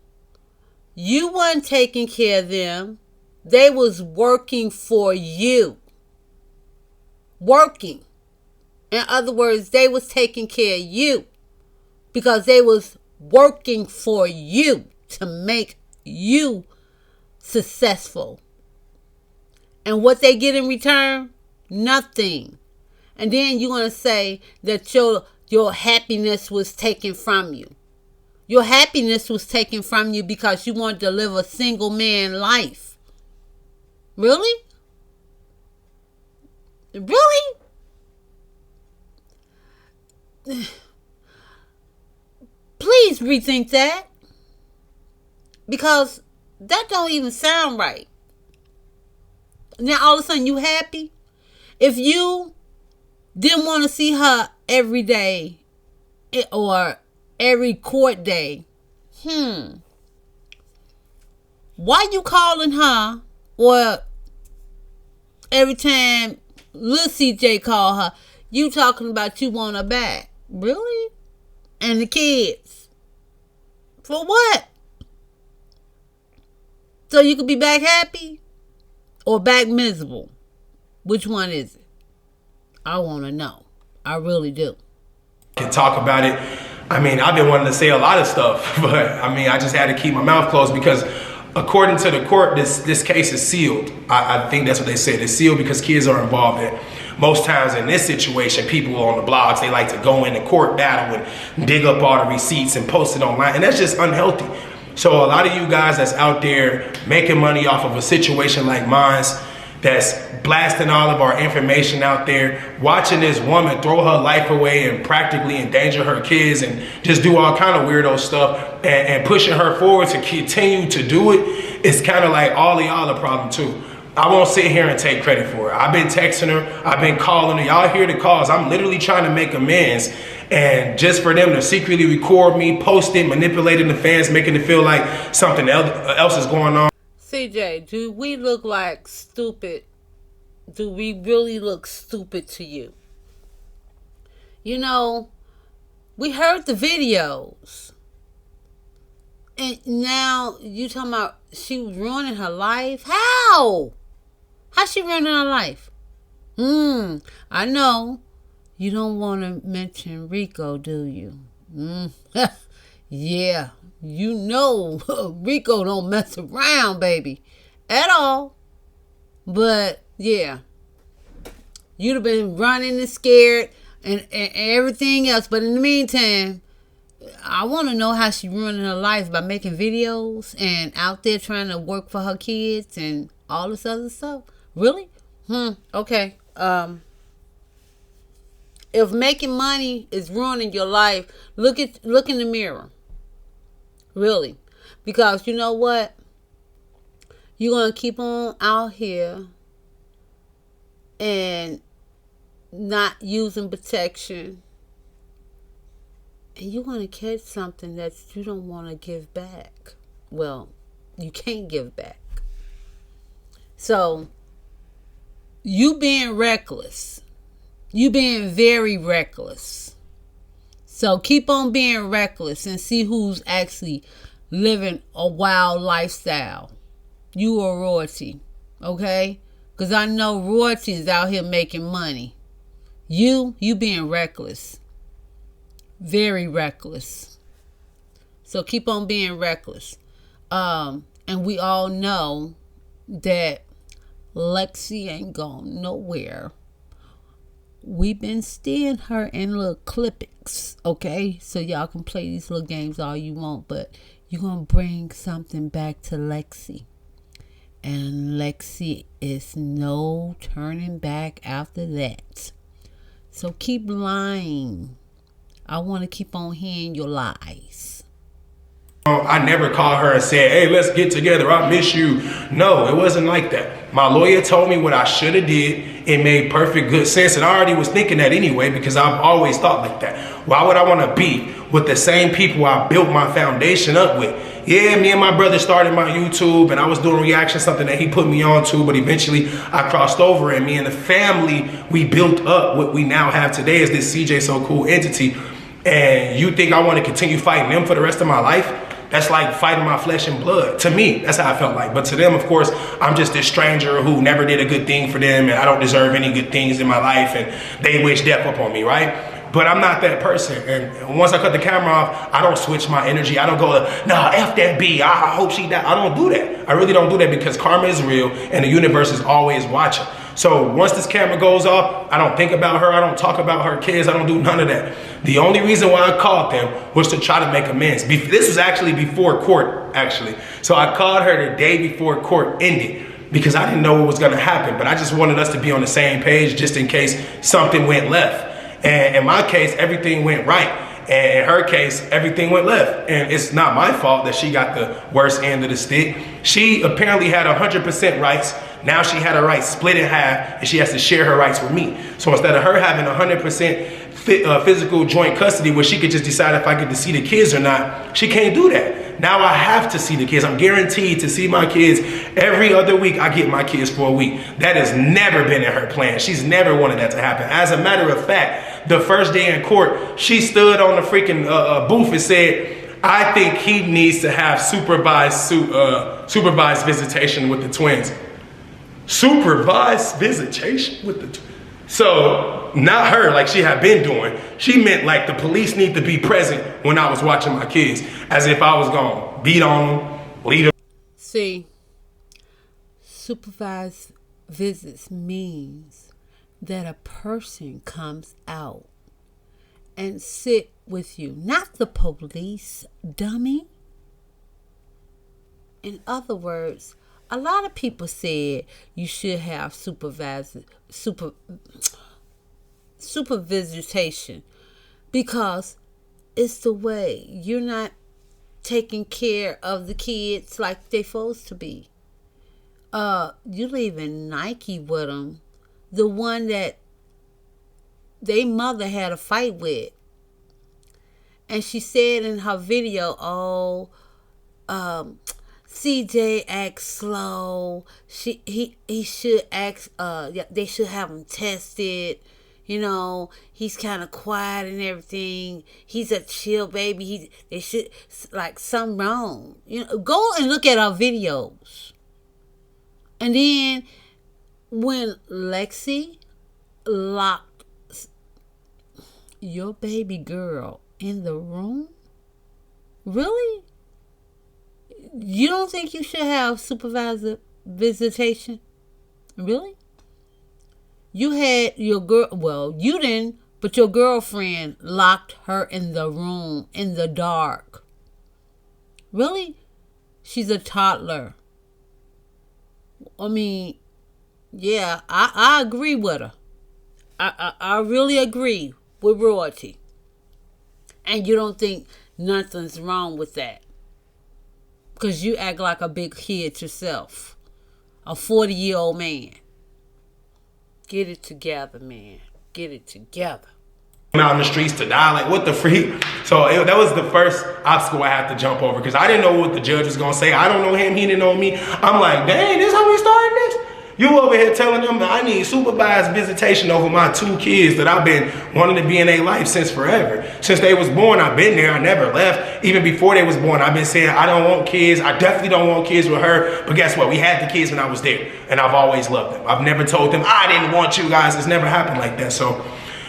A: You wasn't taking care of them. They was working for you. Working. In other words, they was taking care of you because they was working for you to make you successful. And what they get in return? Nothing. And then you're going to say that your happiness was taken from you. Your happiness was taken from you because you wanted to live a single man life. Really? Really? Please rethink that. Because that don't even sound right. Now all of a sudden you happy? If you didn't want to see her every day or every court day, why you calling her, or every time Lil CJ call her, you talking about you want her back? Really? And the kids? For what? So you could be back happy or back miserable? Which one is it? I want to know. I really do.
B: Can talk about it. I mean, I've been wanting to say a lot of stuff, but I mean, I just had to keep my mouth closed because according to the court, this case is sealed. I think that's what they said. It's sealed because kids are involved in it. Most times in this situation, people on the blogs, they like to go in the court battle and dig up all the receipts and post it online. And that's just unhealthy. So a lot of you guys that's out there making money off of a situation like mine's, that's blasting all of our information out there, watching this woman throw her life away and practically endanger her kids and just do all kind of weirdo stuff and pushing her forward to continue to do it, it's kind of like all of y'all a problem too. I won't sit here and take credit for it. I've been texting her, I've been calling her. Y'all hear the calls. I'm literally trying to make amends. And just for them to secretly record me, post it, manipulating the fans, making it feel like something else is going on.
A: CJ, do we look like stupid? Do we really look stupid to you? You know, we heard the videos. And now you talking about she was ruining her life? How? How's she ruining her life? I know. You don't want to mention Rico, do you? Yeah. You know Rico don't mess around, baby. At all. But, yeah. You'd have been running and scared and everything else. But in the meantime, I want to know how she ruining her life by making videos and out there trying to work for her kids and all this other stuff. Really? Okay. If making money is ruining your life, look in the mirror. Really. Because you know what? You're going to keep on out here and not using protection. And you're going to catch something that you don't want to give back. Well, you can't give back. So, you being reckless. You being very reckless. So, keep on being reckless and see who's actually living a wild lifestyle. You are royalty. Okay? Because I know royalty is out here making money. You being reckless. Very reckless. So keep on being reckless. And we all know that Lexi ain't gone nowhere. We've been stealing her in little clippings, okay? So y'all can play these little games all you want, but you're going to bring something back to Lexi. And Lexi is no turning back after that. So keep lying. I want to keep on hearing your lies.
B: I never called her and said, hey, let's get together. I miss you. No, it wasn't like that. My lawyer told me what I should have did. It made perfect good sense. And I already was thinking that anyway, because I've always thought like that. Why would I want to be with the same people I built my foundation up with? Yeah, me and my brother started my YouTube and I was doing reaction, something that he put me on to, but eventually I crossed over, and me and the family, we built up what we now have today as this CJ So Cool entity. And you think I want to continue fighting them for the rest of my life? That's like fighting my flesh and blood. To me, that's how I felt like. But to them, of course, I'm just this stranger who never did a good thing for them, and I don't deserve any good things in my life, and they wish death upon me, right? But I'm not that person. And once I cut the camera off, I don't switch my energy. I don't go, nah, F that B. I hope she died. I don't do that. I really don't do that, because karma is real and the universe is always watching. So once this camera goes off, I don't think about her. I don't talk about her kids. I don't do none of that. The only reason why I called them was to try to make amends. This was actually before court, actually. So I called her the day before court ended, because I didn't know what was going to happen. But I just wanted us to be on the same page just in case something went left. And in my case, everything went right. And in her case, everything went left. And it's not my fault that she got the worst end of the stick. She apparently had 100% rights. Now she had her rights split in half, and she has to share her rights with me. So instead of her having 100% physical joint custody where she could just decide if I get to see the kids or not, she can't do that. Now I have to see the kids. I'm guaranteed to see my kids every other week. I get my kids for a week. That has never been in her plan. She's never wanted that to happen. As a matter of fact, the first day in court, she stood on the freaking booth and said, I think he needs to have supervised visitation with the twins. Supervised visitation with the twins. So, not her like she had been doing. She meant like the police need to be present when I was watching my kids, as if I was going to beat on them, lead them.
A: See, supervised visits means that a person comes out and sit with you, not the police, dummy. In other words, a lot of people said you should have supervision, because it's the way you're not taking care of the kids like they're supposed to be. You leaving Nike with them, the one that their mother had a fight with, and she said in her video, CJ acts slow. He should act. Yeah, they should have him tested. You know, he's kind of quiet and everything. He's a chill baby. They should, like, something wrong. You know, go and look at our videos. And then when Lexi locked your baby girl in the room, really? You don't think you should have supervisor visitation? Really? You had your girl, well, you didn't, but your girlfriend locked her in the room in the dark. Really? She's a toddler. I mean, yeah, I agree with her. I really agree with Royalty. And you don't think nothing's wrong with that? Because you act like a big kid yourself. A 40-year-old man. Get it together, man. Get it together.
B: Out in the streets to die, like, what the freak? So that was the first obstacle I had to jump over, because I didn't know what the judge was gonna say. I don't know him, he didn't know me. I'm like, dang, this how we starting this? You over here telling them that I need supervised visitation over my 2 kids that I've been wanting to be in their life since forever. Since they was born, I've been there, I never left. Even before they was born, I've been saying I don't want kids. I definitely don't want kids with her. But guess what? We had the kids when I was there, and I've always loved them. I've never told them I didn't want you guys. It's never happened like that. So,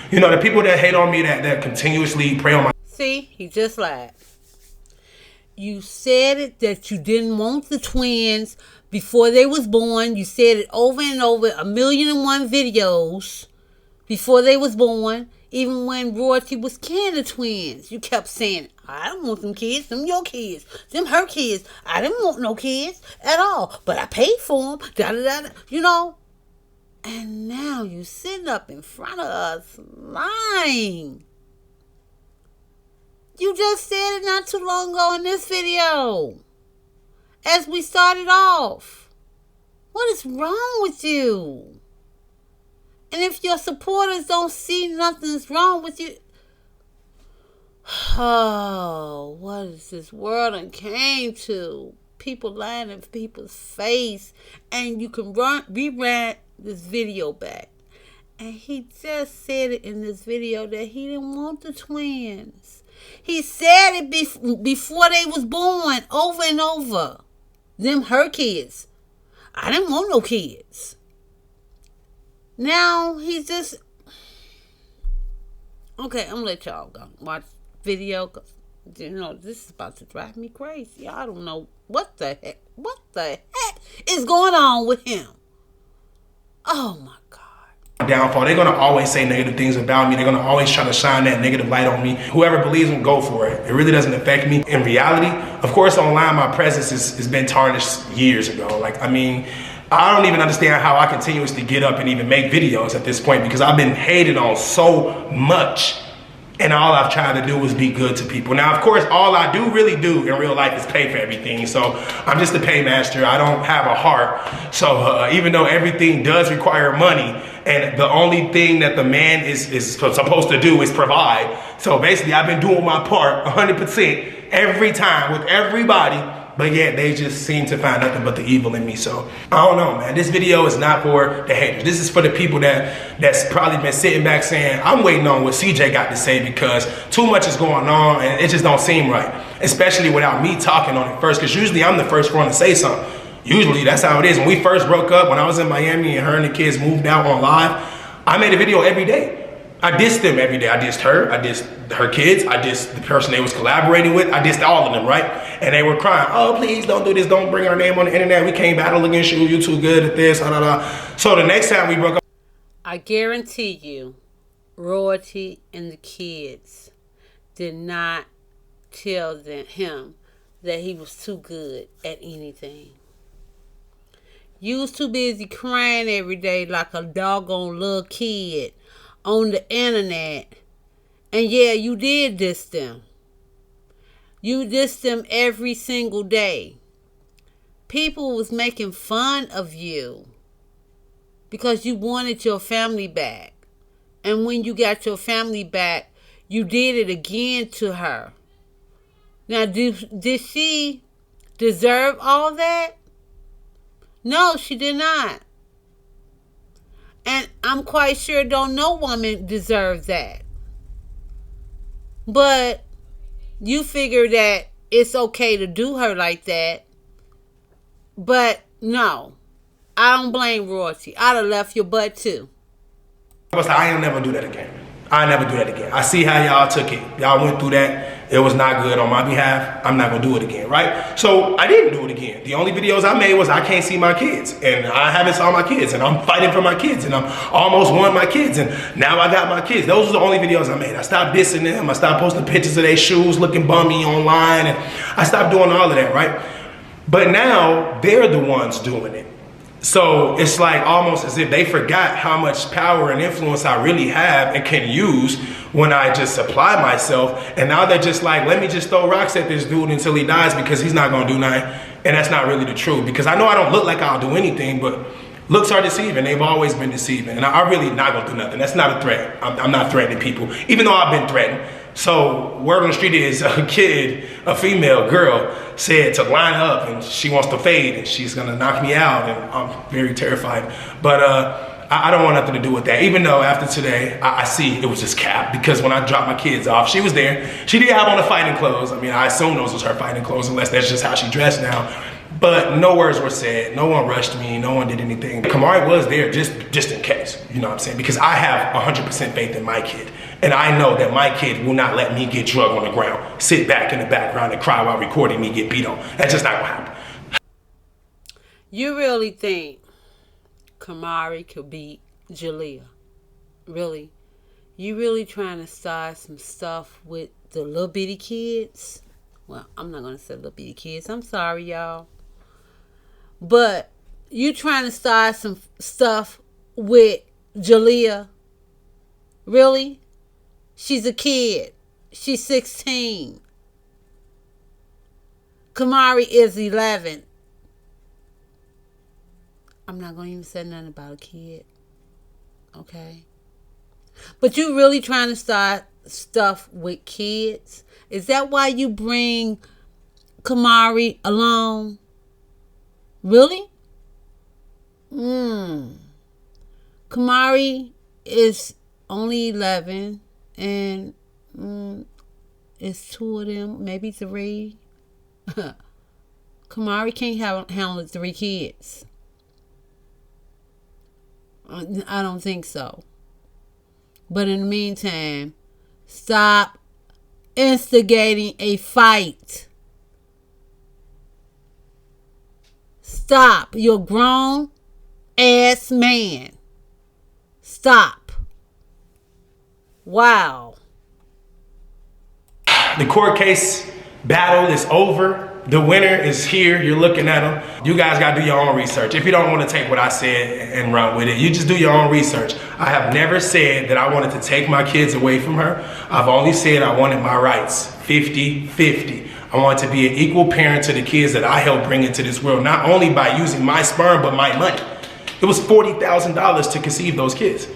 B: you know, the people that hate on me, that continuously prey on my...
A: See, he just lied. You said it that you didn't want the twins before they was born. You said it over and over, 1,000,001 videos before they was born. Even when Royalty was carrying the twins, you kept saying, I don't want them kids, them your kids, them her kids. I didn't want no kids at all, but I paid for them, da-da-da-da, you know. And now you sitting up in front of us lying. You just said it not too long ago in this video. As we started off. What is wrong with you? And if your supporters don't see nothing's wrong with you. Oh, what is this world and came to? People lying in people's face. And you can rerun this video back. And he just said it in this video that he didn't want the twins. He said it before they was born, over and over. Them her kids. I didn't want no kids. Now he's just... Okay, I'm gonna let y'all go watch video, because, you know, this is about to drive me crazy. I don't know what the heck is going on with him. Oh my God.
B: Downfall. They're gonna always say negative things about me. They're gonna always try to shine that negative light on me. Whoever believes them, go for it. It really doesn't affect me. In reality, of course, online, my presence has been tarnished years ago. Like, I mean, I don't even understand how I continuously get up and even make videos at this point, because I've been hated on so much. And all I've tried to do is be good to people. Now, of course, all I really do in real life is pay for everything. So I'm just a paymaster. I don't have a heart. So even though everything does require money, and the only thing that the man is supposed to do is provide. So basically, I've been doing my part 100% every time with everybody. But yet they just seem to find nothing but the evil in me. So I don't know, man. This video is not for the haters. This is for the people that's probably been sitting back saying, I'm waiting on what CJ got to say, because too much is going on and it just don't seem right. Especially without me talking on it first, because usually I'm the first one to say something. Usually that's how it is. When we first broke up, when I was in Miami and her and the kids moved out on live, I made a video every day. I dissed them every day. I dissed her, I dissed her kids, I dissed the person they was collaborating with, I dissed all of them, right? And they were crying, oh, please don't do this, don't bring our name on the internet, we can't battle against you, you too good at this, blah, blah, blah. So the next time we broke up,
A: I guarantee you, Royalty and the kids did not tell him that he was too good at anything. You was too busy crying every day like a doggone little kid on the internet. And yeah, you did diss them. You dissed them every single day. People was making fun of you because you wanted your family back. And when you got your family back, you did it again to her. Now, did she deserve all that? No, she did not. And I'm quite sure no woman deserves that. But you figure that it's okay to do her like that. But no, I don't blame Royalty. I'd have left your butt too.
B: I ain't never do that again. I never do that again. I see how y'all took it. Y'all went through that. It was not good on my behalf. I'm not gonna do it again, right? So I didn't do it again. The only videos I made was I can't see my kids, and I haven't saw my kids, and I'm fighting for my kids, and I'm almost won my kids, and now I got my kids. Those are the only videos I made. I stopped dissing them. I stopped posting pictures of their shoes looking bummy online, and I stopped doing all of that, right? But now they're the ones doing it. So it's like almost as if they forgot how much power and influence I really have and can use when I just apply myself. And now they're just like, let me just throw rocks at this dude until he dies because he's not gonna do nothing. And that's not really the truth, because I know I don't look like I'll do anything, but looks are deceiving. They've always been deceiving. And I really not gonna do nothing. That's not a threat. I'm not threatening people, even though I've been threatened. So word on the street is a kid, a female girl, said to line up and she wants to fade and she's gonna knock me out, and I'm very terrified. But I don't want nothing to do with that. Even though after today, I see it was just cap, because when I dropped my kids off, she was there. She did have on the fighting clothes. I mean, I assume those was her fighting clothes, unless that's just how she dressed now. But no words were said. No one rushed me. No one did anything. Kamari was there just in case, you know what I'm saying? Because I have 100% faith in my kid. And I know that my kid will not let me get drugged on the ground, sit back in the background and cry while recording me get beat on. That's just not gonna happen.
A: You really think Kamari could beat Jalea? Really? You really trying to start some stuff with the little bitty kids? Well, I'm not gonna say little bitty kids. I'm sorry, y'all. But you trying to start some stuff with Jalea? Really? She's a kid. She's 16. Kamari is 11. I'm not going to even say nothing about a kid. Okay? But you really trying to start stuff with kids? Is that why you bring Kamari along? Really? Kamari is only 11. And it's 2 of them, maybe 3. Kamari can't handle 3 kids. I don't think so. But in the meantime, stop instigating a fight. Stop. You're a grown ass man. Stop. Wow.
B: The court case battle is over. The winner is here. You're looking at him. You guys got to do your own research. If you don't want to take what I said and run with it, you just do your own research. I have never said that I wanted to take my kids away from her. I've only said I wanted my rights, 50-50. I want to be an equal parent to the kids that I helped bring into this world, not only by using my sperm, but my money. It was $40,000 to conceive those kids.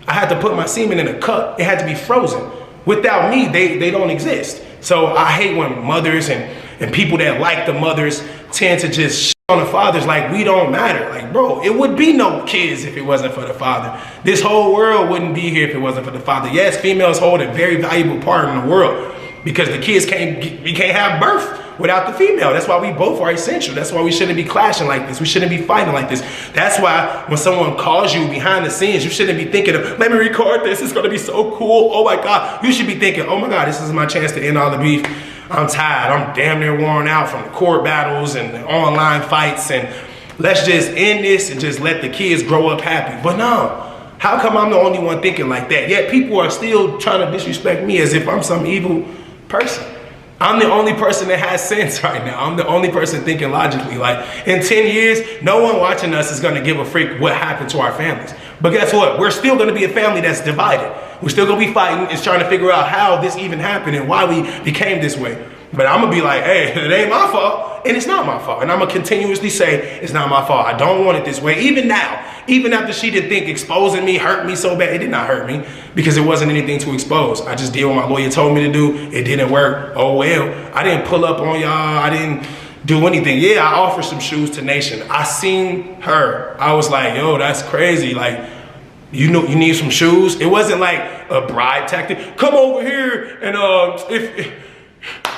B: I had to put my semen in a cup. It had to be frozen. Without me, they don't exist. So I hate when mothers and people that like the mothers tend to just shit on the fathers like we don't matter. Like, bro, it would be no kids if it wasn't for the father. This whole world wouldn't be here if it wasn't for the father. Yes, females hold a very valuable part in the world because the kids we can't have birth without the female. That's why we both are essential. That's why we shouldn't be clashing like this. We shouldn't be fighting like this. That's why when someone calls you behind the scenes, you shouldn't be thinking of, let me record this. It's gonna be so cool. Oh my God. You should be thinking, oh my God, this is my chance to end all the beef. I'm tired. I'm damn near worn out from the court battles and the online fights. And let's just end this and just let the kids grow up happy. But no, how come I'm the only one thinking like that? Yet people are still trying to disrespect me as if I'm some evil person. I'm the only person that has sense right now. I'm the only person thinking logically. Like, in 10 years, no one watching us is gonna give a freak what happened to our families. But guess what? We're still gonna be a family that's divided. We're still gonna be fighting and trying to figure out how this even happened and why we became this way. But I'm gonna be like, hey, it ain't my fault, and it's not my fault. And I'm gonna continuously say, it's not my fault. I don't want it this way. Even now, even after she didn't think exposing me hurt me so bad, it did not hurt me because it wasn't anything to expose. I just did what my lawyer told me to do. It didn't work. Oh well. I didn't pull up on y'all. I didn't do anything. Yeah, I offered some shoes to Nation. I seen her. I was like, yo, that's crazy. Like, you know, you need some shoes. It wasn't like a bribe tactic. Come over here and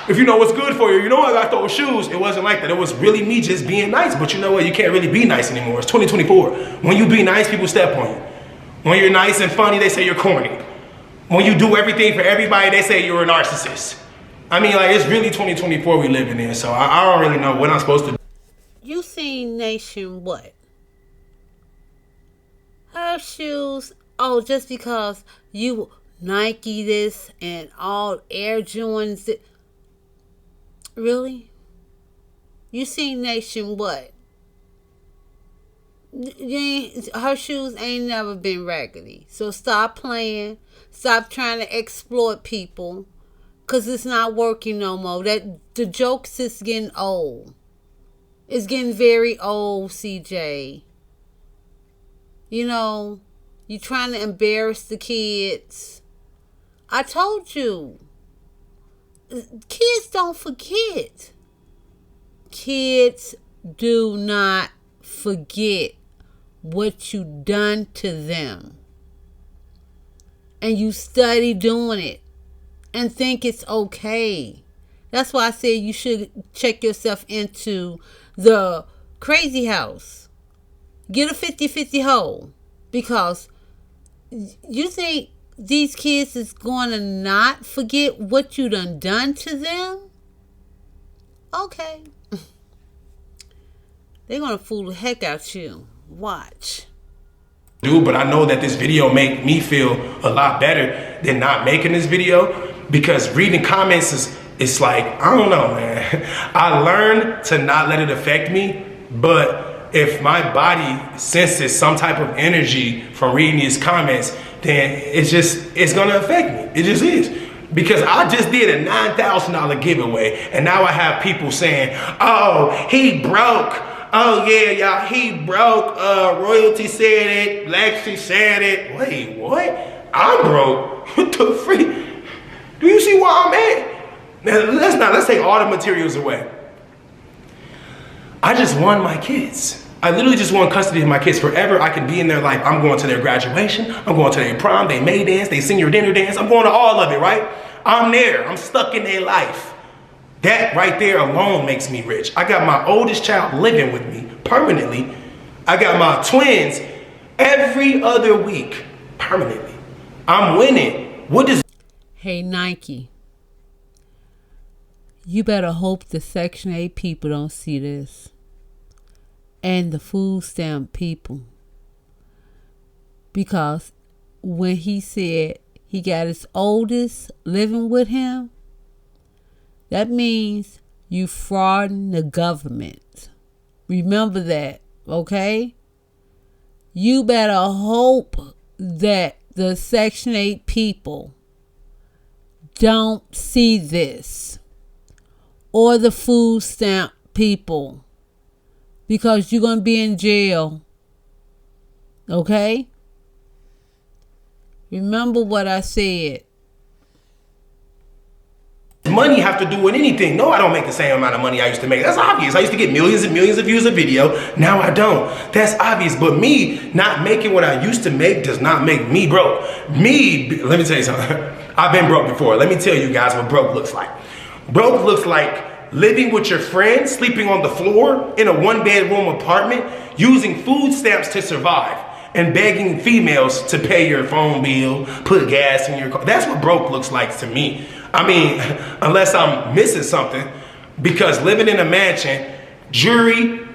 B: if you know what's good for you, you know I got those shoes. It wasn't like that. It was really me just being nice. But you know what? You can't really be nice anymore. It's 2024. When you be nice, people step on you. When you're nice and funny, they say you're corny. When you do everything for everybody, they say you're a narcissist. I mean, like, it's really 2024 we living in. So I don't really know what I'm supposed to do.
A: You seen Nation what? Her shoes, oh, just because you Nike this and all Air Jordans. Really? You seen Nation what? Her shoes ain't never been raggedy. So stop playing. Stop trying to exploit people. Because it's not working no more. The jokes is getting old. It's getting very old, CJ. You know, you trying to embarrass the kids. I told you. Kids don't forget. Kids do not forget what you done to them. And you study doing it and think it's okay. That's why I said you should check yourself into the crazy house. Get a 50-50 hole. Because you think these kids is going to not forget what you done to them? Okay. They're going to fool the heck out you. Watch.
B: But I know that this video make me feel a lot better than not making this video, because reading comments it's like, I don't know, man. I learned to not let it affect me, but if my body senses some type of energy from reading these comments, then it's gonna affect me. It just is. Because I just did a $9,000 giveaway, and now I have people saying, oh, he broke. Oh yeah, y'all, he broke. Royalty said it, Lexi said it. Wait, what? I'm broke. What the freak? Do you see where I'm at? Now, let's take all the materials away. I just won my kids. I literally just want custody of my kids forever. I can be in their life. I'm going to their graduation. I'm going to their prom, they May dance, they senior dinner dance. I'm going to all of it, right? I'm there. I'm stuck in their life. That right there alone makes me rich. I got my oldest child living with me permanently. I got my twins every other week permanently. I'm winning. What is...
A: Hey, Nike. You better hope the Section 8 people don't see this. And the food stamp people. Because when he said he got his oldest living with him, that means you frauding the government. Remember that, okay? You better hope that the Section 8 people don't see this. Or the food stamp people. Because you're going to be in jail. Okay? Remember what I said.
B: Money have to do with anything? No, I don't make the same amount of money I used to make. That's obvious. I used to get millions and millions of views a video. Now I don't. That's obvious. But me not making what I used to make does not make me broke. Let me tell you something. I've been broke before. Let me tell you guys what broke looks like. Broke looks like living with your friends, sleeping on the floor in a 1-bedroom apartment, using food stamps to survive, and begging females to pay your phone bill, put gas in your car. That's what broke looks like to me. I mean, unless I'm missing something, because living in a mansion, jewelry,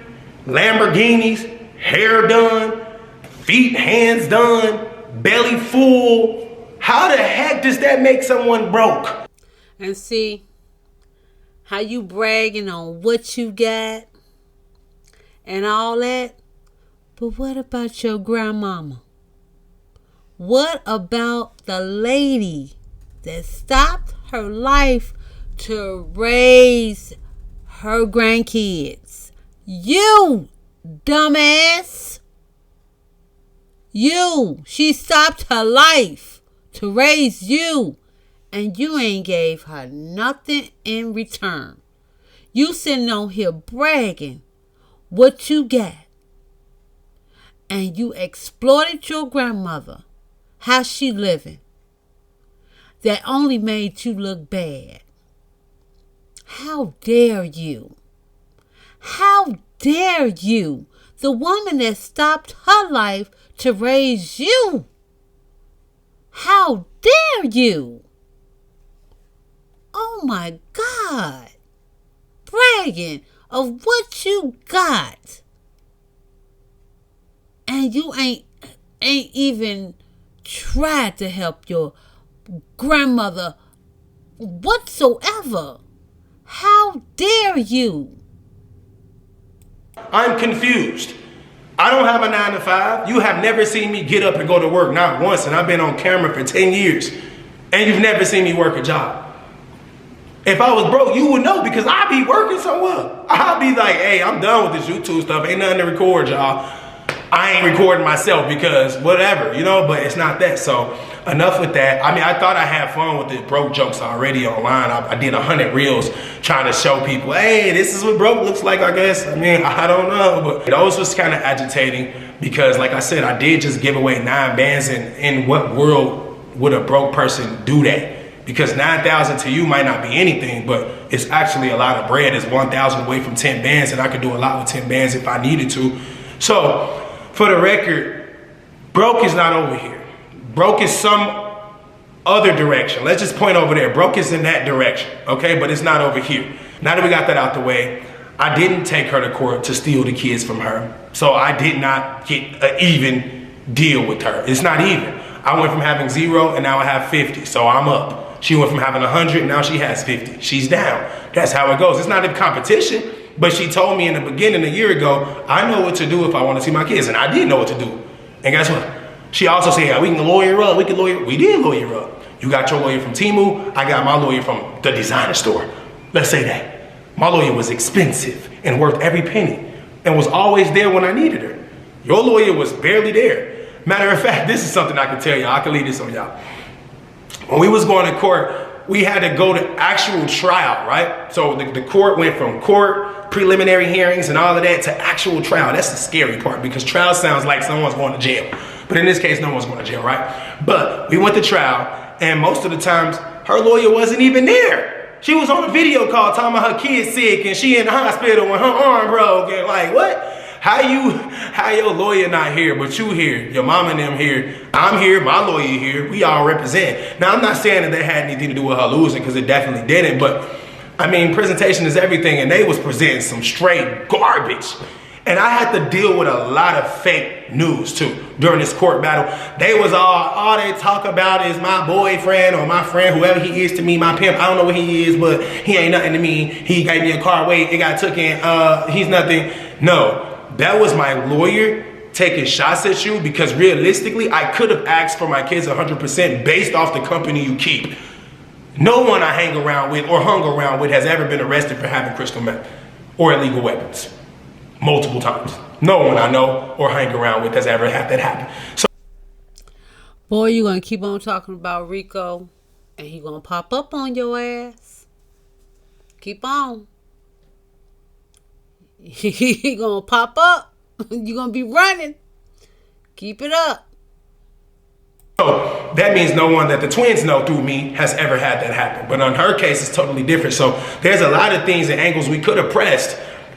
B: Lamborghinis, hair done, feet, hands done, belly full, how the heck does that make someone broke?
A: And see, how you bragging on what you got and all that. But what about your grandmama? What about the lady that stopped her life to raise her grandkids? You, dumbass. You. She stopped her life to raise you. And you ain't gave her nothing in return. You sitting on here bragging what you got. And you exploited your grandmother. How she living. That only made you look bad. How dare you? How dare you? The woman that stopped her life to raise you. How dare you? Oh my God. Bragging of what you got. And you ain't even tried to help your grandmother whatsoever. How dare you?
B: I'm confused. I don't have a 9 to 5. You have never seen me get up and go to work, not once, and I've been on camera for 10 years. And you've never seen me work a job. If I was broke, you would know because I'd be working somewhere. I'd be like, hey, I'm done with this YouTube stuff. Ain't nothing to record, y'all. I ain't recording myself because whatever, you know, but it's not that. So enough with that. I mean, I thought I had fun with the broke jokes already online. I did 100 reels trying to show people, hey, this is what broke looks like, I guess. I mean, I don't know, but those was kind of agitating because like I said, I did just give away 9 bands, and in what world would a broke person do that? Because 9,000 to you might not be anything, but it's actually a lot of bread. It's 1,000 away from 10 bands, and I could do a lot with 10 bands if I needed to. So for the record, broke is not over here. Broke is some other direction. Let's just point over there. Broke is in that direction, okay? But it's not over here. Now that we got that out the way, I didn't take her to court to steal the kids from her. So I did not get an even deal with her. It's not even. I went from having 0 and now I have 50. So I'm up. She went from having 100 and now she has 50. She's down. That's how it goes. It's not a competition. But she told me in the beginning a year ago, I know what to do if I want to see my kids. And I did know what to do. And guess what? She also said, yeah, we can lawyer up. We did lawyer up. You got your lawyer from Temu. I got my lawyer from the designer store. Let's say that. My lawyer was expensive and worth every penny and was always there when I needed her. Your lawyer was barely there. Matter of fact, this is something I can tell y'all. I can leave this on y'all. When we was going to court, we had to go to actual trial, right? So the court went from court, preliminary hearings and all of that to actual trial. That's the scary part because trial sounds like someone's going to jail. But in this case, no one's going to jail, right? But we went to trial, and most of the times, her lawyer wasn't even there. She was on a video call talking about her kid's sick, and she in the hospital when her arm broke, and like, what? How your lawyer not here, but you here, your mom and them here, I'm here, my lawyer here, we all represent. Now, I'm not saying that had anything to do with her losing, because it definitely didn't, but I mean, presentation is everything, and they was presenting some straight garbage. And I had to deal with a lot of fake news too during this court battle. They was all they talk about is my boyfriend or my friend, whoever he is to me, my pimp. I don't know what he is, but he ain't nothing to me. He gave me a car, wait, it got took in, he's nothing. No, that was my lawyer taking shots at you because realistically, I could have asked for my kids 100% based off the company you keep. No one I hang around with or hung around with has ever been arrested for having crystal meth or illegal weapons. Multiple times. No one I know or hang around with has ever had that happen. So,
A: boy, you're going to keep on talking about Rico and he going to pop up on your ass. Keep on. He going to pop up. You're going to be running. Keep it up.
B: So that means no one that the twins know through me has ever had that happen. But on her case, it's totally different. So there's a lot of things and angles we could have pressed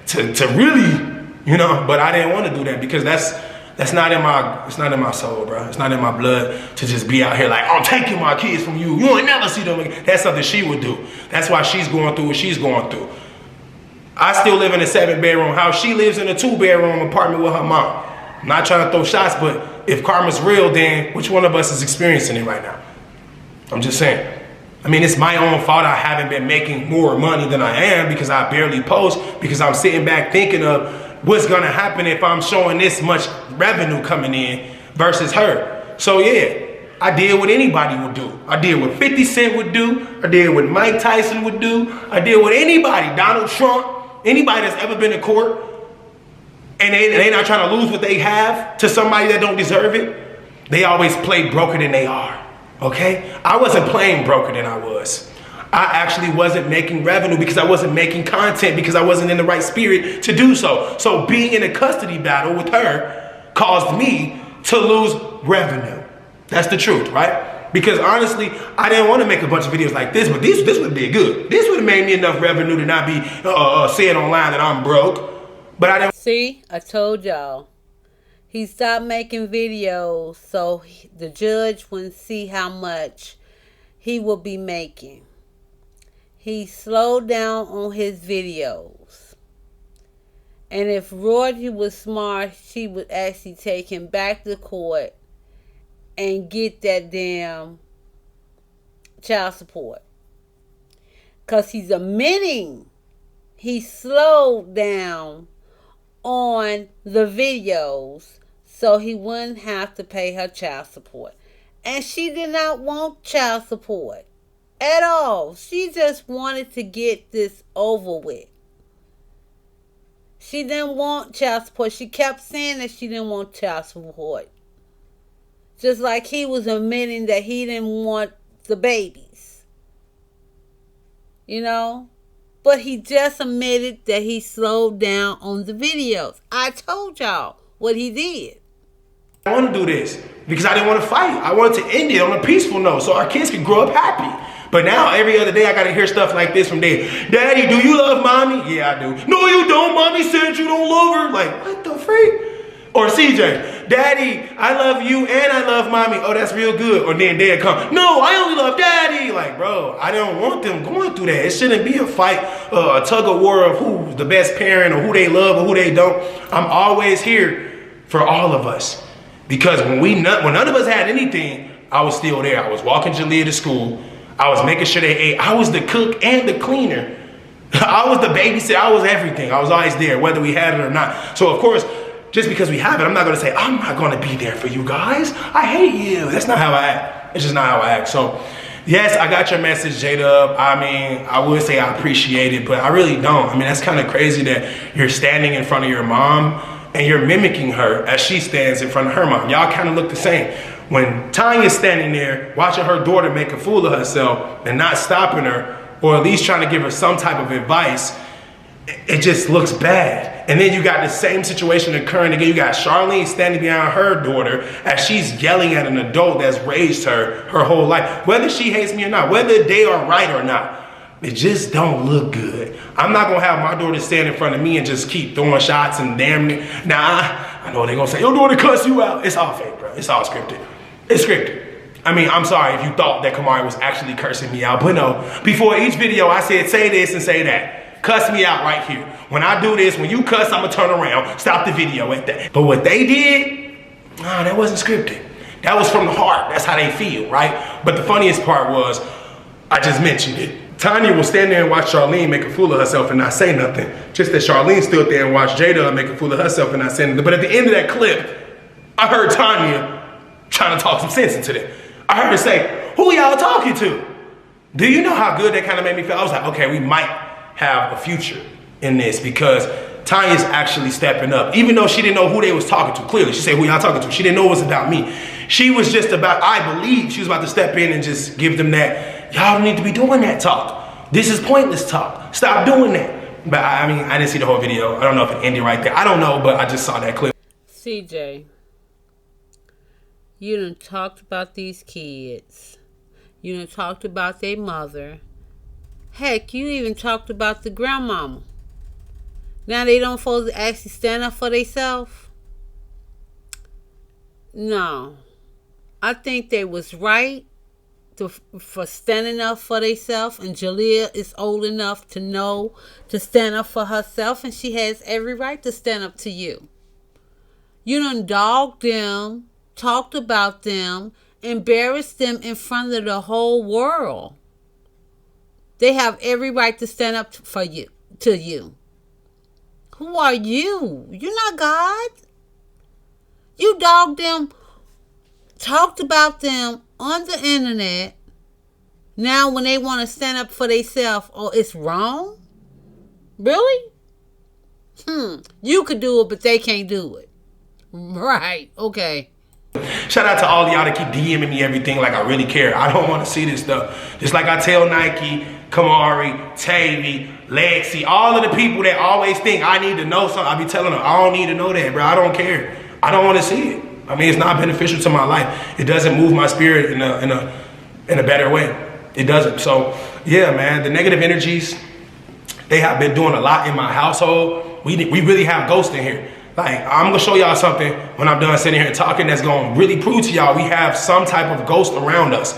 B: to really, you know, but I didn't want to do that because that's not in my soul, bro. It's not in my blood to just be out here like, I'm taking my kids from you. You ain't never see them again. That's something she would do. That's why she's going through what she's going through. I still live in a 7-bedroom house. She lives in a 2-bedroom apartment with her mom. I'm not trying to throw shots, but if karma's real, then which one of us is experiencing it right now? I'm just saying. I mean, it's my own fault I haven't been making more money than I am because I barely post, because I'm sitting back thinking of what's gonna happen if I'm showing this much revenue coming in versus her. So yeah, I did what anybody would do. I did what 50 Cent would do. I did what Mike Tyson would do. I did what anybody, Donald Trump, anybody that's ever been to court, and they not trying to lose what they have to somebody that don't deserve it. They always play broker than they are, okay? I wasn't playing broker than I was. I actually wasn't making revenue because I wasn't making content because I wasn't in the right spirit to do so. So being in a custody battle with her caused me to lose revenue. That's the truth, right? Because honestly, I didn't want to make a bunch of videos like this, but this would have been good. This would have made me enough revenue to not be saying online that I'm broke. But I didn't.
A: See, I told y'all. He stopped making videos so the judge wouldn't see how much he would be making. He slowed down on his videos. And if Royalty was smart, she would actually take him back to court and get that damn child support. Because he's admitting he slowed down on the videos so he wouldn't have to pay her child support. And she did not want child support at all. She just wanted to get this over with. She didn't want child support. She kept saying that she didn't want child support. Just like he was admitting that he didn't want the babies. You know? But he just admitted that he slowed down on the videos. I told y'all what he did.
B: I want to do this because I didn't want to fight. I wanted to end it on a peaceful note so our kids could grow up happy. But now every other day I got to hear stuff like this from Dad. Daddy, do you love Mommy? Yeah, I do. No, you don't. Mommy said you don't love her. Like, what the freak? Or CJ, Daddy, I love you and I love Mommy. Oh, that's real good. Or then Dad come, no, I only love Daddy. Like, bro, I don't want them going through that. It shouldn't be a fight, a tug of war of who's the best parent or who they love or who they don't. I'm always here for all of us. Because when none of us had anything, I was still there. I was walking Jalea to school. I was making sure they ate. I was the cook and the cleaner. I was the babysitter. I was everything. I was always there, whether we had it or not. So, of course, just because we have it, I'm not going to say, I'm not going to be there for you guys. I hate you. That's not how I act. It's just not how I act. So, yes, I got your message, J-Dub. I mean, I would say I appreciate it, but I really don't. I mean, that's kind of crazy that you're standing in front of your mom and you're mimicking her as she stands in front of her mom. Y'all kind of look the same. When Tanya's standing there watching her daughter make a fool of herself and not stopping her, or at least trying to give her some type of advice, it just looks bad. And then you got the same situation occurring again. You got Charlene standing behind her daughter as she's yelling at an adult that's raised her whole life. Whether she hates me or not, whether they are right or not, it just don't look good. I'm not gonna have my daughter stand in front of me and just keep throwing shots and damn it. I know they're gonna say, your daughter cuss you out. It's all fake, bro. It's all scripted. It's scripted. I mean, I'm sorry if you thought that Kamari was actually cursing me out, but no. Before each video, I said, say this and say that. Cuss me out right here. When I do this, when you cuss, I'm gonna turn around, stop the video at that. But what they did, that wasn't scripted. That was from the heart. That's how they feel, right? But the funniest part was, I just mentioned it. Tanya will stand there and watch Charlene make a fool of herself and not say nothing. Just that Charlene stood there and watched Jada make a fool of herself and not say nothing. But at the end of that clip, I heard Tanya trying to talk some sense into them. I heard her say, who y'all talking to? Do you know how good that kind of made me feel? I was like, okay, we might have a future in this because Tanya's actually stepping up. Even though she didn't know who they was talking to, clearly. She said, who y'all talking to? She didn't know it was about me. She was just about, I believe, she was about to step in and just give them that, y'all don't need to be doing that talk. This is pointless talk. Stop doing that. But I mean, I didn't see the whole video. I don't know if it ended right there. I don't know, but I just saw that clip.
A: CJ, you done talked about these kids. You done talked about their mother. Heck, you even talked about the grandmama. Now they don't supposed to actually stand up for themselves? No. I think they was right for standing up for themselves, and Jalea is old enough to know to stand up for herself, and she has every right to stand up to you. You done dogged them, talked about them, embarrassed them in front of the whole world. They have every right to stand up for you, to you. Who are you? You're not God. You dogged them, talked about them on the internet. Now when they want to stand up for themselves, oh, it's wrong? Really? You could do it, but they can't do it. Right, okay.
B: Shout out to all y'all that keep DMing me everything like I really care. I don't want to see this stuff. Just like I tell Nike, Kamari, Tavy, Lexi, all of the people that always think I need to know something. I be telling them, I don't need to know that, bro. I don't care. I don't want to see it. I mean, it's not beneficial to my life. It doesn't move my spirit in a better way. It doesn't. So yeah, man, the negative energies, they have been doing a lot in my household. We really have ghosts in here. Like, I'm gonna show y'all something when I'm done sitting here and talking that's gonna really prove to y'all we have some type of ghost around us.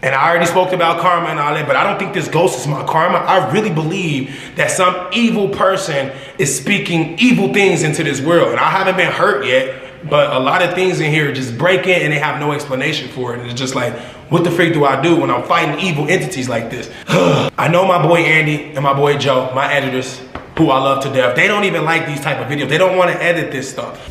B: And I already spoke about karma and all that, but I don't think this ghost is my karma. I really believe that some evil person is speaking evil things into this world. And I haven't been hurt yet, but a lot of things in here just break in and they have no explanation for it. And it's just like, what the freak do I do when I'm fighting evil entities like this? I know my boy Andy and my boy Joe, my editors, who I love to death. They don't even like these type of videos. They don't want to edit this stuff.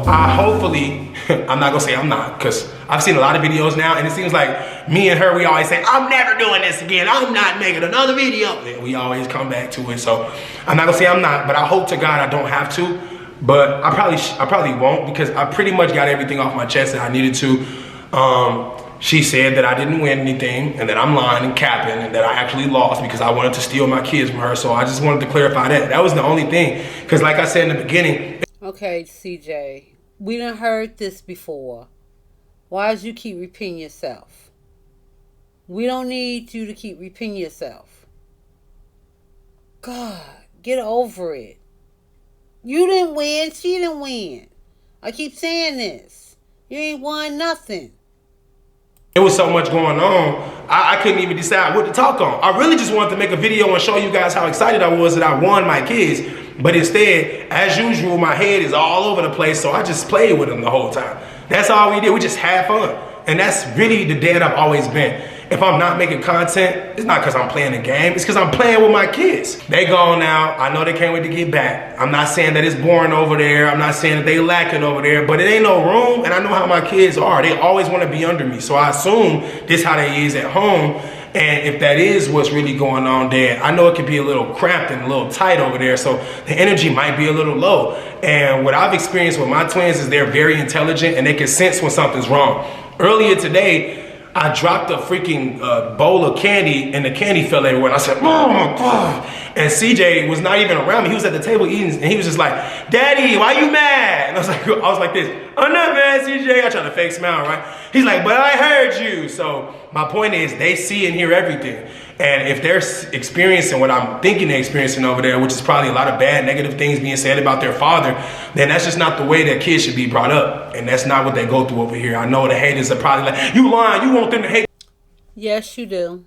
B: Hopefully, I'm not gonna say I'm not, because I've seen a lot of videos now and it seems like me and her, we always say, I'm never doing this again. I'm not making another video. And we always come back to it. So I'm not gonna say I'm not, but I hope to God I don't have to. But I probably won't, because I pretty much got everything off my chest that I needed to. She said that I didn't win anything and that I'm lying and capping and that I actually lost because I wanted to steal my kids from her. So I just wanted to clarify that. That was the only thing. Because like I said in the beginning.
A: Okay, CJ, we done heard this before. Why does you keep repeating yourself? We don't need you to keep repeating yourself. God, get over it. You didn't win. She didn't win. I keep saying this. You ain't won nothing.
B: There was so much going on, I couldn't even decide what to talk on. I really just wanted to make a video and show you guys how excited I was that I won my kids. But instead, as usual, my head is all over the place, so I just played with them the whole time. That's all we did. We just had fun. And that's really the dad I've always been. If I'm not making content, it's not because I'm playing a game. It's because I'm playing with my kids. They gone now. I know they can't wait to get back. I'm not saying that it's boring over there. I'm not saying that they lacking over there. But it ain't no room, and I know how my kids are. They always want to be under me. So I assume this how they is at home. And if that is what's really going on there, I know it can be a little cramped and a little tight over there. So the energy might be a little low. And what I've experienced with my twins is they're very intelligent and they can sense when something's wrong. Earlier today, I dropped a freaking bowl of candy and the candy fell everywhere. And I said, oh my God. And CJ was not even around me. He was at the table eating and he was just like, Daddy, why you mad? And I was like this, I'm not mad, CJ. I tried to fake smile, right? He's like, but I heard you. So my point is they see and hear everything. And if they're experiencing what I'm thinking they're experiencing over there, which is probably a lot of bad, negative things being said about their father, then that's just not the way that kids should be brought up. And that's not what they go through over here. I know the haters are probably like, you lying, you want them to hate.
A: Yes, you do.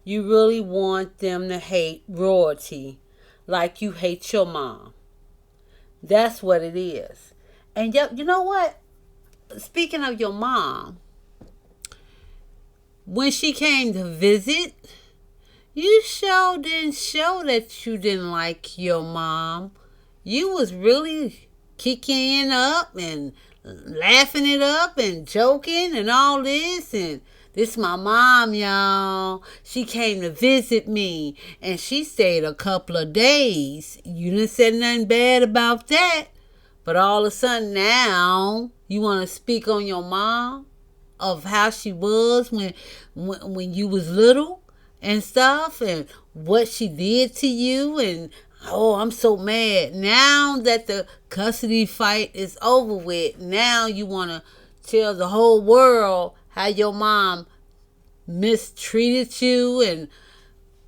A: You really want them to hate royalty like you hate your mom. That's what it is. And you know what? Speaking of your mom, when she came to visit, you sure didn't show that you didn't like your mom. You was really kicking it up and laughing it up and joking and all this. And this my mom, y'all. She came to visit me and she stayed a couple of days. You didn't say nothing bad about that. But all of a sudden now you want to speak on your mom, of how she was when you was little and stuff, and what she did to you, and oh, I'm so mad. Now that the custody fight is over with, now you want to tell the whole world how your mom mistreated you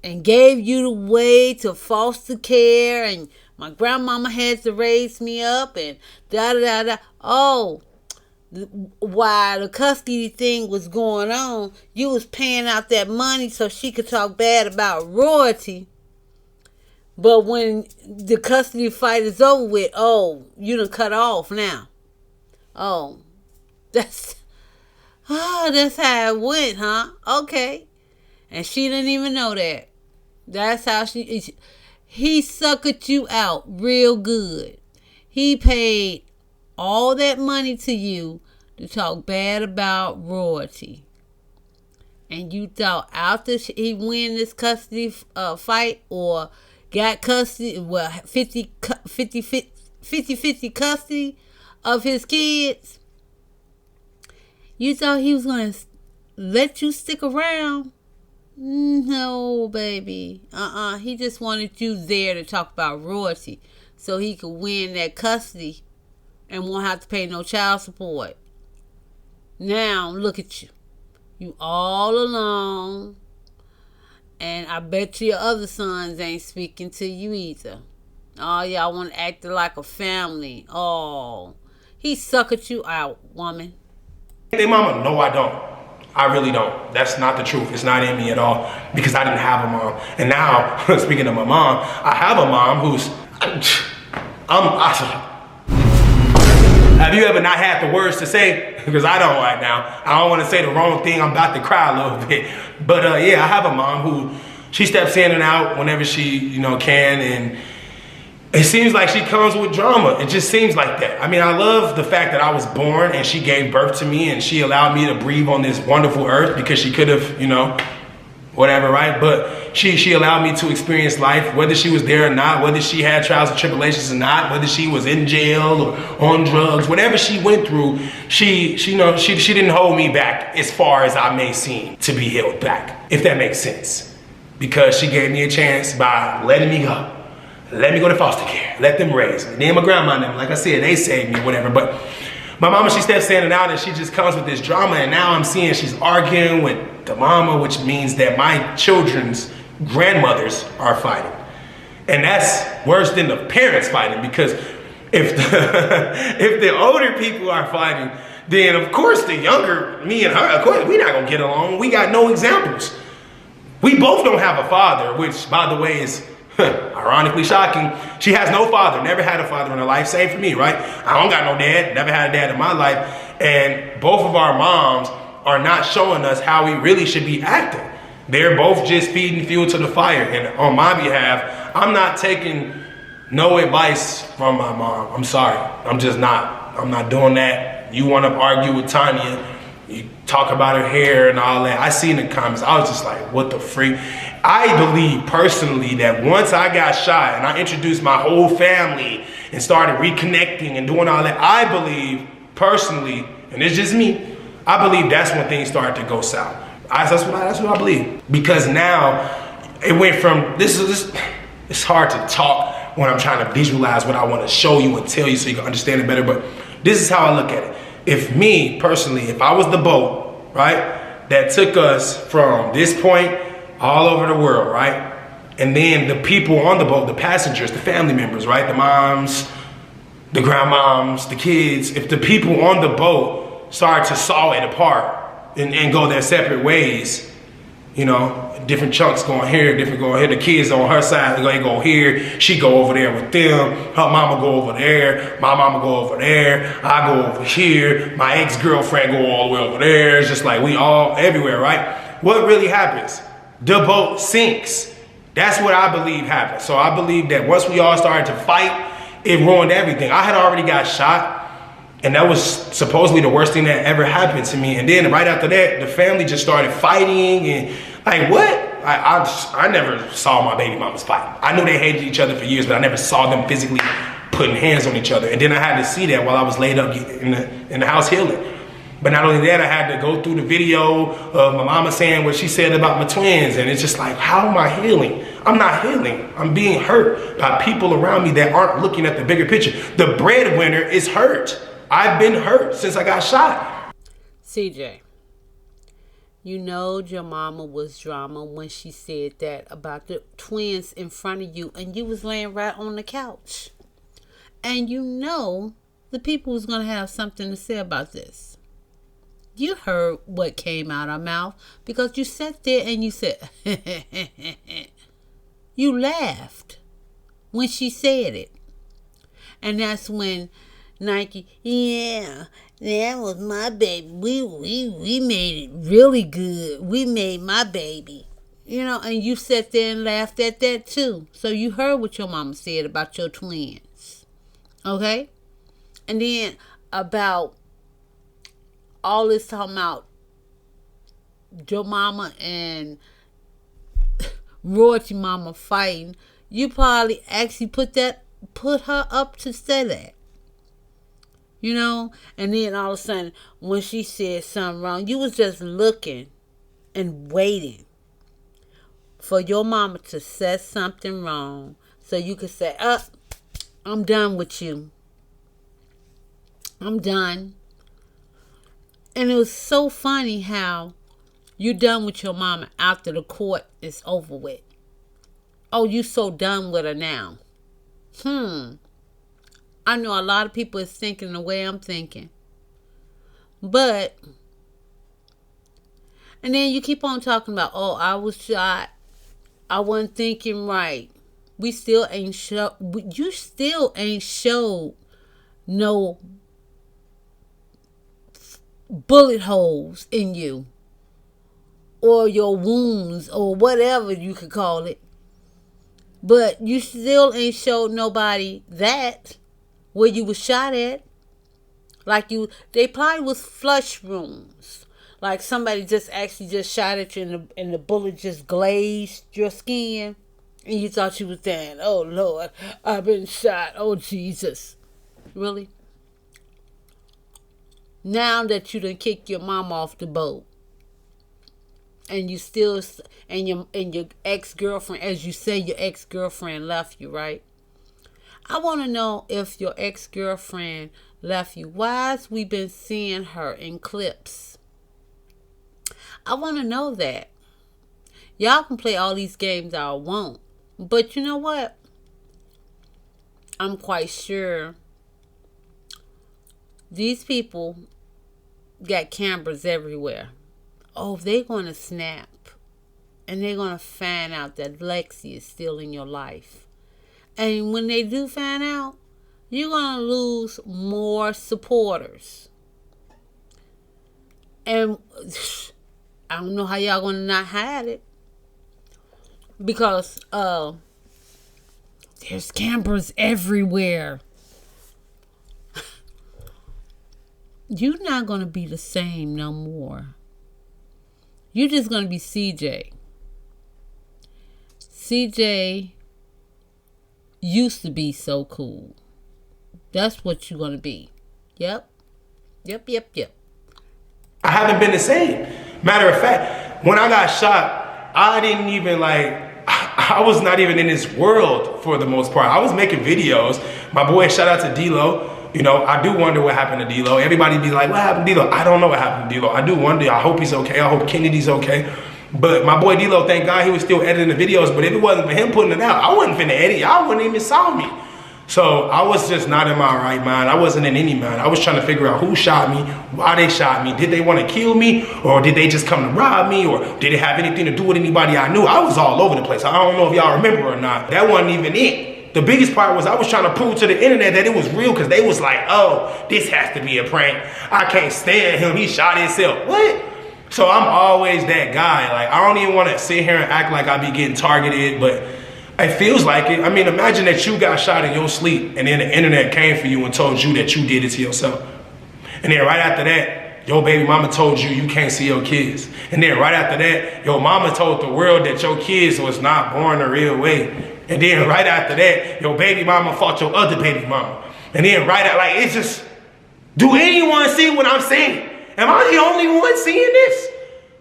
A: and gave you away to foster care, and my grandmama had to raise me up, and da-da-da-da. Oh, while the custody thing was going on, you was paying out that money so she could talk bad about royalty. But when the custody fight is over with, oh, you done cut off now. Oh, that's how it went, huh? Okay. And she didn't even know that. That's how he suckered you out real good. He paid all that money to you to talk bad about royalty. And you thought after he win this custody fight or got custody, well, 50-50 custody of his kids, you thought he was going to let you stick around? No, baby. He just wanted you there to talk about royalty so he could win that custody and won't have to pay no child support. Now, look at you. You all alone. And I bet your other sons ain't speaking to you either. Oh, y'all want to act like a family. Oh, he suckered you out, woman.
B: Hey, mama, no, I don't. I really don't. That's not the truth. It's not in me at all because I didn't have a mom. And now, speaking of my mom, I have a mom who's, have you ever not had the words to say? Because I don't right now. I don't want to say the wrong thing. I'm about to cry a little bit. But yeah, I have a mom who, she steps in and out whenever she, can. And it seems like she comes with drama. It just seems like that. I mean, I love the fact that I was born and she gave birth to me and she allowed me to breathe on this wonderful earth because she could have, whatever, right? But she allowed me to experience life, whether she was there or not, whether she had trials and tribulations or not, whether she was in jail or on drugs, whatever she went through, she didn't hold me back as far as I may seem to be held back, if that makes sense. Because she gave me a chance by letting me go. Let me go to foster care. Let them raise me. Then my grandma and them, like I said, they saved me, whatever. But my mama, she steps in and out and she just comes with this drama. And now I'm seeing she's arguing with the mama, which means that my children's grandmothers are fighting. And that's worse than the parents fighting, because if the older people are fighting, then of course the younger, me and her, of course, we're not gonna get along. We got no examples. We both don't have a father, which by the way is ironically shocking. She has no father, never had a father in her life, same for me, right? I don't got no dad, never had a dad in my life. And both of our moms are not showing us how we really should be acting. They're both just feeding fuel to the fire. And on my behalf, I'm not taking no advice from my mom. I'm sorry, I'm just not. I'm not doing that. You want to argue with Tanya, you talk about her hair and all that. I seen the comments, I was just like, what the freak? I believe personally that once I got shot and I introduced my whole family and started reconnecting and doing all that, I believe personally, and it's just me, I believe that's when things started to go south. That's what I believe. Because now it went from, it's hard to talk when I'm trying to visualize what I want to show you and tell you so you can understand it better, but this is how I look at it. If me personally, if I was the boat, right, that took us from this point all over the world, right? And then the people on the boat, the passengers, the family members, right? The moms, the grandmoms, the kids, if the people on the boat started to saw it apart and go their separate ways, different chunks going here, different going here, the kids on her side, they go here, she go over there with them, her mama go over there, my mama go over there, I go over here, my ex-girlfriend go all the way over there. It's just like we all everywhere, right? What really happens? The boat sinks. That's what I believe happened. So I believe that once we all started to fight, it ruined everything. I had already got shot, and that was supposedly the worst thing that ever happened to me. And then right after that, the family just started fighting, and like what? I never saw my baby mamas fight. I knew they hated each other for years, but I never saw them physically putting hands on each other. And then I had to see that while I was laid up in the house healing. But not only that, I had to go through the video of my mama saying what she said about my twins. And it's just like, how am I healing? I'm not healing. I'm being hurt by people around me that aren't looking at the bigger picture. The breadwinner is hurt. I've been hurt since I got shot.
A: CJ, you know your mama was drama when she said that about the twins in front of you and you was laying right on the couch. And you know the people was going to have something to say about this. You heard what came out of her mouth because you sat there and you said, you laughed when she said it. And that's when Nike, yeah, that was my baby. We made it really good. We made my baby. And you sat there and laughed at that too. So you heard what your mama said about your twins. Okay? And then about all this talking about your mama and royalty mama fighting, you probably actually put her up to say that. And then all of a sudden, when she said something wrong, you was just looking and waiting for your mama to say something wrong so you could say, I'm done with you. I'm done. And it was so funny how you done with your mama after the court is over with. Oh, you so done with her now. I know a lot of people is thinking the way I'm thinking. But, and then you keep on talking about, oh, I was shot. I wasn't thinking right. We still ain't you still ain't showed no bullet holes in you. Or your wounds, or whatever you could call it. But you still ain't showed nobody that where you was shot at. Like they probably was flush wounds. Like somebody just actually just shot at you and the bullet just glazed your skin. And you thought you was saying, oh Lord, I've been shot. Oh Jesus. Really? Now that you done kicked your mom off the boat. And you still, and your ex-girlfriend, as you say, your ex-girlfriend left you, right? I want to know if your ex-girlfriend left you. Why has we been seeing her in clips? I want to know that. Y'all can play all these games I want. But you know what? I'm quite sure these people got cameras everywhere. Oh, they're going to snap. And they're going to find out that Lexi is still in your life. And when they do find out, you're going to lose more supporters. And I don't know how y'all going to not hide it. Because there's cameras everywhere. You're not going to be the same no more. You're just going to be CJ. CJ used to be so cool. That's what you're going to be. Yep.
B: I haven't been the same. Matter of fact, when I got shot, I didn't even I was not even in this world for the most part. I was making videos. My boy, shout out to D-Lo. You know, I do wonder what happened to D-Lo. Everybody be like, what happened to D-Lo? I don't know what happened to D-Lo. I do wonder. I hope he's okay. I hope Kennedy's okay. But my boy D-Lo, thank God he was still editing the videos. But if it wasn't for him putting it out, I wasn't finna edit. Y'all wouldn't even saw me. So I was just not in my right mind. I wasn't in any mind. I was trying to figure out who shot me, why they shot me. Did they want to kill me? Or did they just come to rob me? Or did it have anything to do with anybody I knew? I was all over the place. I don't know if y'all remember or not. That wasn't even it. The biggest part was I was trying to prove to the internet that it was real because they was like, oh, this has to be a prank. I can't stand him. He shot himself. What? So I'm always that guy. Like, I don't even want to sit here and act like I be getting targeted, but it feels like it. I mean, imagine that you got shot in your sleep and then the internet came for you and told you that you did it to yourself. And then right after that, your baby mama told you you can't see your kids. And then right after that, your mama told the world that your kids was not born the real way. And then right after that, your baby mama fought your other baby mama. And then right after, like, it's just, do anyone see what I'm saying? Am I the only one seeing this?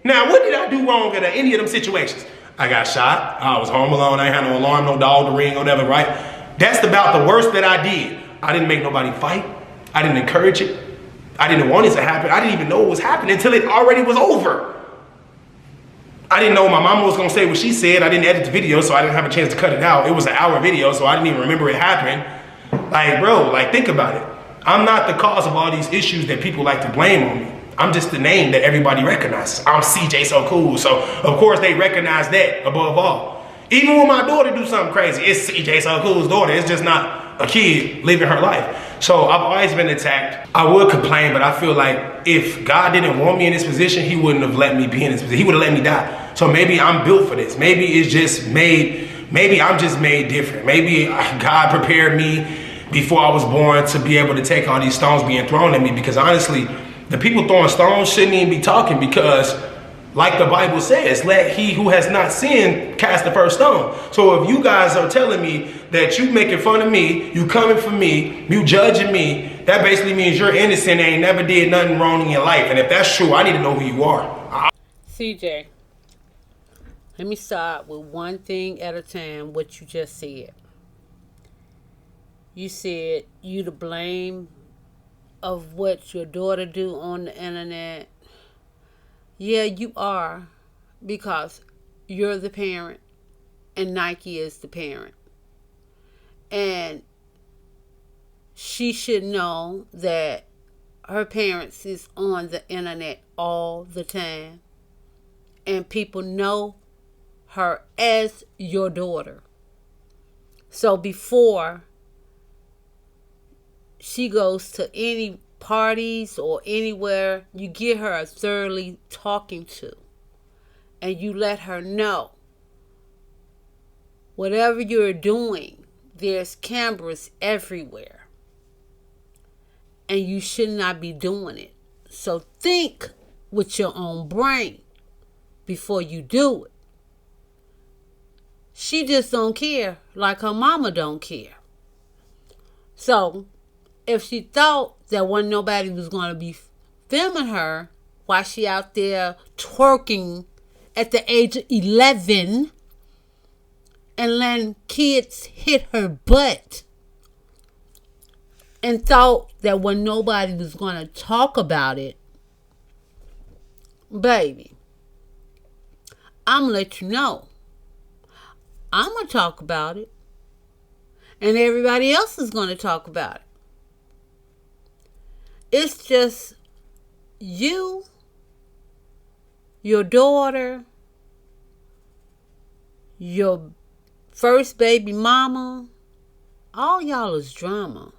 B: Now, what did I do wrong in any of them situations? I got shot. I was home alone. I ain't had no alarm, no dog to ring, whatever, right? That's about the worst that I did. I didn't make nobody fight. I didn't encourage it. I didn't want it to happen. I didn't even know it was happening until it already was over. I didn't know my mama was gonna say what she said. I didn't edit the video, so I didn't have a chance to cut it out. It was an hour video, so I didn't even remember it happening. Like, bro, like, think about it. I'm not the cause of all these issues that people like to blame on me. I'm just the name that everybody recognizes. I'm CJ So Cool, so of course they recognize that above all. Even when my daughter do something crazy, it's CJ So Cool's daughter. It's just not a kid living her life. So I've always been attacked. I would complain, but I feel like if God didn't want me in this position, he wouldn't have let me be in this position. He would have let me die. So maybe I'm built for this. Maybe it's just made, maybe I'm just made different. Maybe God prepared me before I was born to be able to take all these stones being thrown at me, because honestly, the people throwing stones shouldn't even be talking, because like the Bible says, let he who has not sinned cast the first stone. So if you guys are telling me that you making fun of me, you coming for me, you judging me, that basically means you're innocent and ain't never did nothing wrong in your life. And if that's true, I need to know who you are.
A: CJ, Let me start with one thing at a time, what you just said. You said you to blame of what your daughter do on the internet. Yeah, you are, because you're the parent and Nike is the parent. And she should know that her parents is on the internet all the time. And people know her as your daughter. So before she goes to any parties or anywhere, you get her a thoroughly talking to. And you let her know whatever you're doing, there's cameras everywhere. And you should not be doing it. So think with your own brain before you do it. She just don't care like her mama don't care. So if she thought that when nobody was going to be filming her while she out there twerking at the age of 11 and letting kids hit her butt, and thought that when nobody was going to talk about it, baby, I'm going to let you know. I'm going to talk about it. And everybody else is going to talk about it. It's just you, your daughter, your first baby mama, all y'all is drama.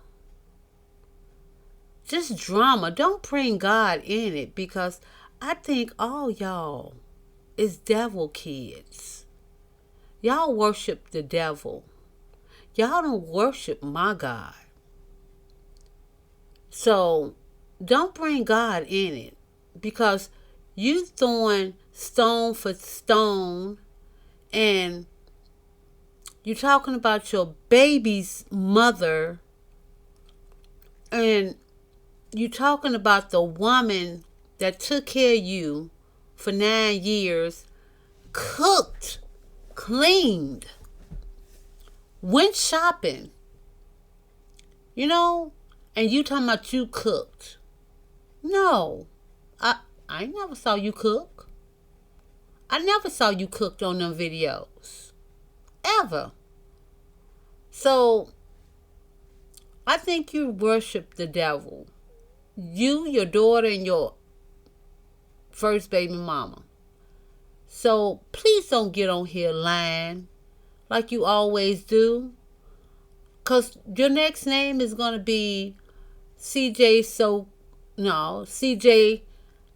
A: Just drama. Don't bring God in it, because I think all y'all is devil kids. Y'all worship the devil. Y'all don't worship my God. So don't bring God in it, because you throwing stone for stone, and you're talking about your baby's mother, and you're talking about the woman that took care of you for 9 years, cooked, cleaned, went shopping, and you talking about you cooked. No, I never saw you cook. I never saw you cooked on them videos. Ever. So, I think you worship the devil. You, your daughter, and your first baby mama. So, please don't get on here lying like you always do. Because your next name is going to be CJ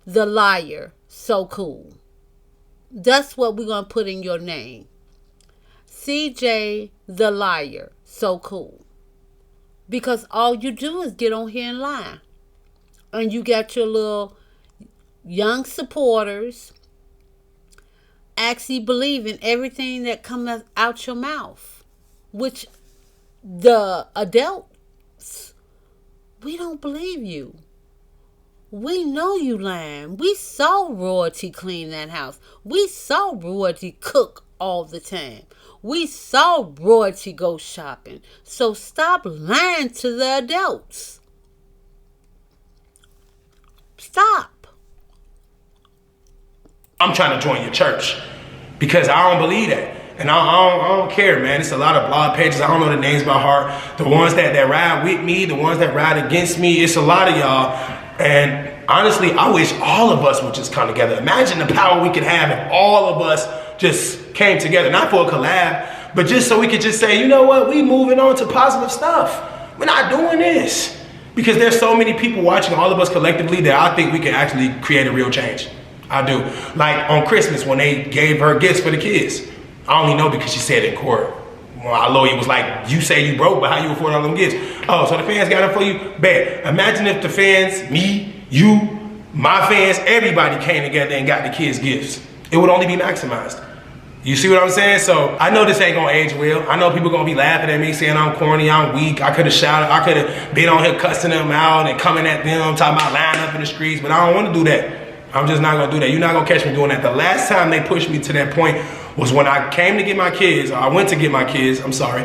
A: the Liar, so cool. That's what we're going to put in your name. CJ the Liar, so cool. Because all you do is get on here and lie. And you got your little young supporters actually believing everything that comes out your mouth. Which the adults, we don't believe you. We know you lying. We saw royalty clean that house. We saw royalty cook all the time. We saw royalty go shopping. So stop lying to the adults. Stop.
B: I'm trying to join your church because I don't believe that. And I don't care, man. It's a lot of blog pages. I don't know the names by heart. The ones that ride with me, the ones that ride against me. It's a lot of y'all. And honestly, I wish all of us would just come together. Imagine the power we could have if all of us just came together. Not for a collab, but just so we could just say, you know what? We moving on to positive stuff. We're not doing this. Because there's so many people watching all of us collectively that I think we can actually create a real change. I do. Like on Christmas when they gave her gifts for the kids. I only know because she said it in court. Well, our lawyer was like, you say you broke, but how you afford all them gifts? Oh, so the fans got it for you? Bet. Imagine if the fans, me, you, my fans, everybody came together and got the kids gifts. It would only be maximized. You see what I'm saying? So I know this ain't gonna age well. I know people gonna be laughing at me saying I'm corny, I'm weak. I could have shouted, I could have been on here cussing them out and coming at them, talking about lying up in the streets, but I don't wanna do that. I'm just not gonna do that. You're not gonna catch me doing that. The last time they pushed me to that point was when I came to get my kids, or I went to get my kids, I'm sorry,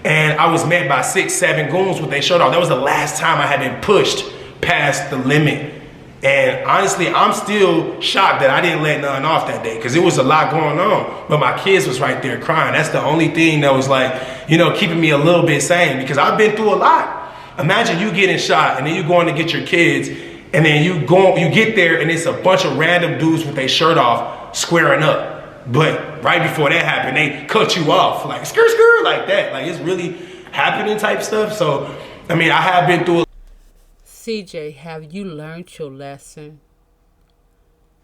B: and I was met by 6, 7 goons with their shirt off. That was the last time I had been pushed past the limit. And honestly, I'm still shocked that I didn't let none off that day, because it was a lot going on. But my kids was right there crying. That's the only thing that was like, you know, keeping me a little bit sane, because I've been through a lot. Imagine you getting shot and then you going to get your kids, and then you get there and it's a bunch of random dudes with their shirt off squaring up. But right before that happened, they cut you off like skr like that. Like, it's really happening type stuff. So, I mean, I have been through.
A: CJ, have you learned your lesson?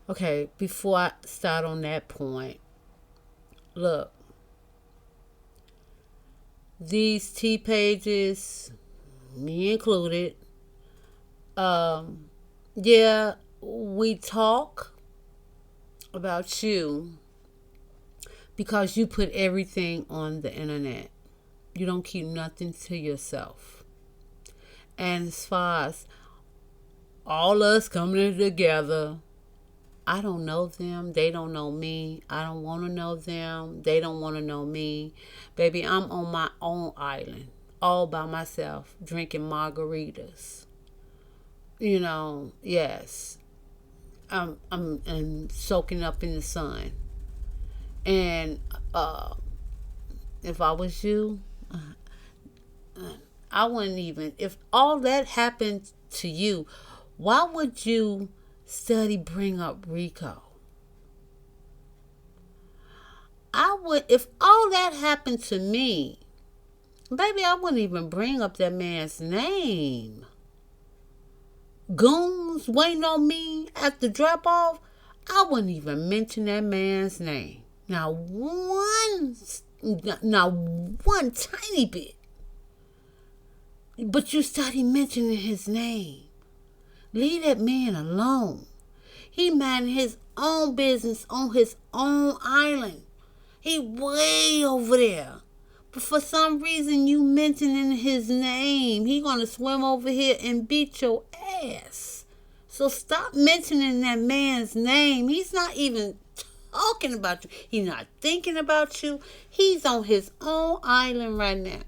A: Okay, before I start on that point, look, these T pages, me included, yeah, we talk about you because you put everything on the internet. You don't keep nothing to yourself. And as far as all us coming together, I don't know them. They don't know me. I don't want to know them. They don't want to know me. Baby, I'm on my own island, all by myself, drinking margaritas. You know, yes. I'm soaking up in the sun. And if I was you, I wouldn't even, if all that happened to you, why would you bring up Rico? If all that happened to me, baby, I wouldn't even bring up that man's name. Goons waiting on me at the drop off, I wouldn't even mention that man's name. Not one tiny bit. But you started mentioning his name. Leave that man alone. He minding his own business on his own island. He way over there. But for some reason you mentioning his name. He gonna swim over here and beat your ass. So stop mentioning that man's name. He's not even talking about you. He's not thinking about you. He's on his own island right now.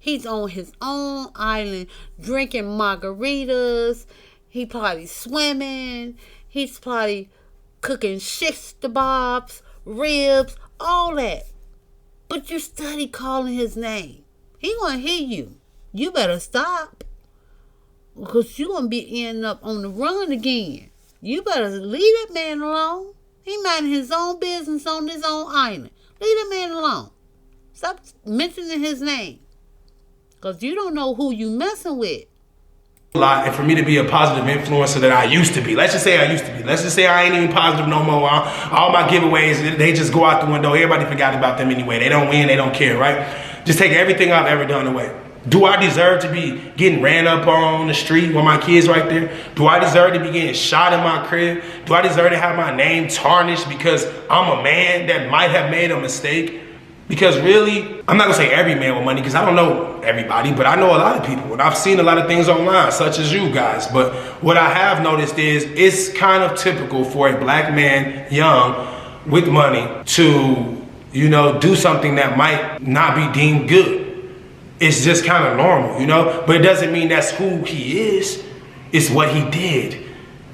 A: He's on his own island drinking margaritas. He probably swimming. He's probably cooking shish kebabs, ribs, all that. But you study calling his name. He gonna hear you. You better stop. Because you gonna be ending up on the run again. You better leave that man alone. He minding his own business on his own island. Leave that man alone. Stop mentioning his name. Because you don't know who you messing with.
B: A lot, and for me to be a positive influencer that I used to be. Let's just say I used to be. Let's just say I ain't even positive no more. All my giveaways, they just go out the window. Everybody forgot about them anyway. They don't win, they don't care, right? Just take everything I've ever done away. Do I deserve to be getting ran up on the street with my kids right there? Do I deserve to be getting shot in my crib? Do I deserve to have my name tarnished because I'm a man that might have made a mistake? Because really, I'm not gonna say every man with money, because I don't know everybody, but I know a lot of people, and I've seen a lot of things online, such as you guys. But what I have noticed is it's kind of typical for a black man, young, with money, to, you know, do something that might not be deemed good. It's just kind of normal, you know? But it doesn't mean that's who he is. It's what he did.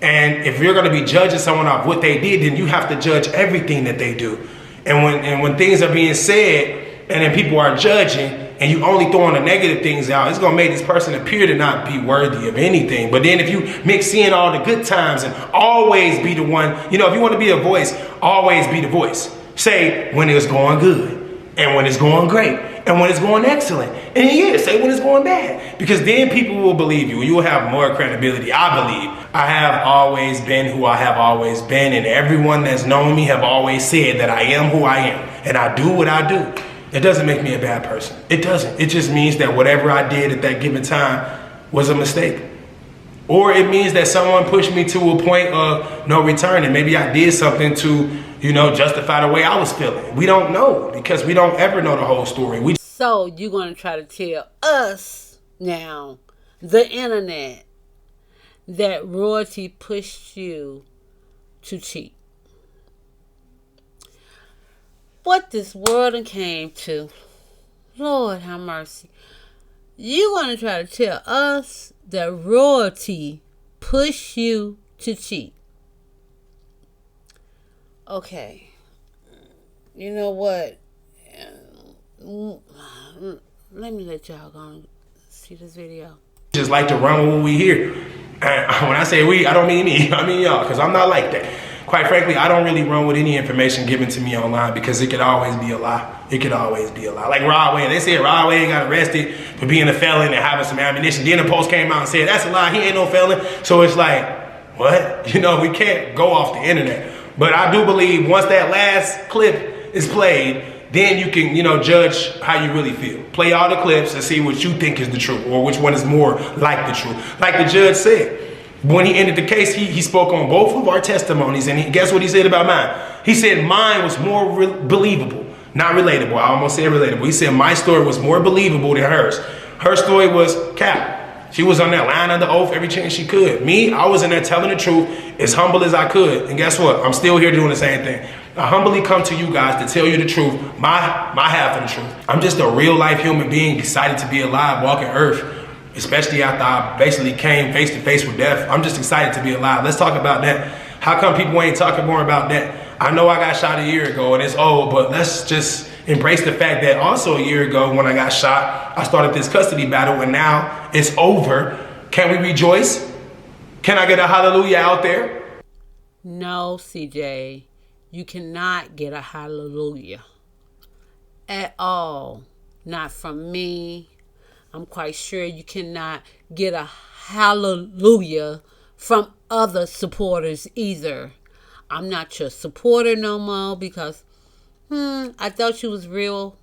B: And if you're gonna be judging someone off what they did, then you have to judge everything that they do. And when things are being said and then people are judging and you only throwing the negative things out, it's gonna make this person appear to not be worthy of anything. But then if you mix in all the good times and always be the one, you know, if you want to be a voice, always be the voice. Say when it's going good and when it's going great and when it's going excellent. And yeah, say when it's going bad, because then people will believe you. You will have more credibility. I believe I have always been who I have always been, and everyone that's known me have always said that I am who I am, and I do what I do. It doesn't make me a bad person. It doesn't. It just means that whatever I did at that given time was a mistake. Or it means that someone pushed me to a point of no return, and maybe I did something to, you know, justify the way I was feeling. We don't know, because we don't ever know the whole story.
A: So you're going to try to tell us now, the internet, that royalty pushed you to cheat. What this world and came to. Lord have mercy. You want to try to tell us that royalty push you to cheat. Okay. You know what? Let me let y'all go and see this video.
B: Just like to run with what we hear. And when I say we, I don't mean me. I mean y'all, because I'm not like that. Quite frankly, I don't really run with any information given to me online because it could always be a lie. It could always be a lie. Like Rod Wave. They said Rod Wave got arrested for being a felon and having some ammunition. Then the Post came out and said, that's a lie. He ain't no felon. So it's like, what? You know, we can't go off the internet. But I do believe once that last clip is played, then you can, judge how you really feel. Play all the clips and see what you think is the truth or which one is more like the truth. Like the judge said, when he ended the case, he spoke on both of our testimonies, and guess what he said about mine? He said mine was more believable, not relatable. I almost said relatable. He said my story was more believable than hers. Her story was cap. She was on there lying under oath every chance she could. Me, I was in there telling the truth as humble as I could. And guess what? I'm still here doing the same thing. I humbly come to you guys to tell you the truth, my half of the truth. I'm just a real life human being excited to be alive, walking earth. Especially after I basically came face to face with death. I'm just excited to be alive. Let's talk about that. How come people ain't talking more about that? I know I got shot a year ago and it's old, but let's just embrace the fact that also a year ago when I got shot, I started this custody battle and now it's over. Can we rejoice? Can I get a hallelujah out there?
A: No, CJ, you cannot get a hallelujah at all. Not from me. I'm quite sure you cannot get a hallelujah from other supporters either. I'm not your supporter no more because I thought you was real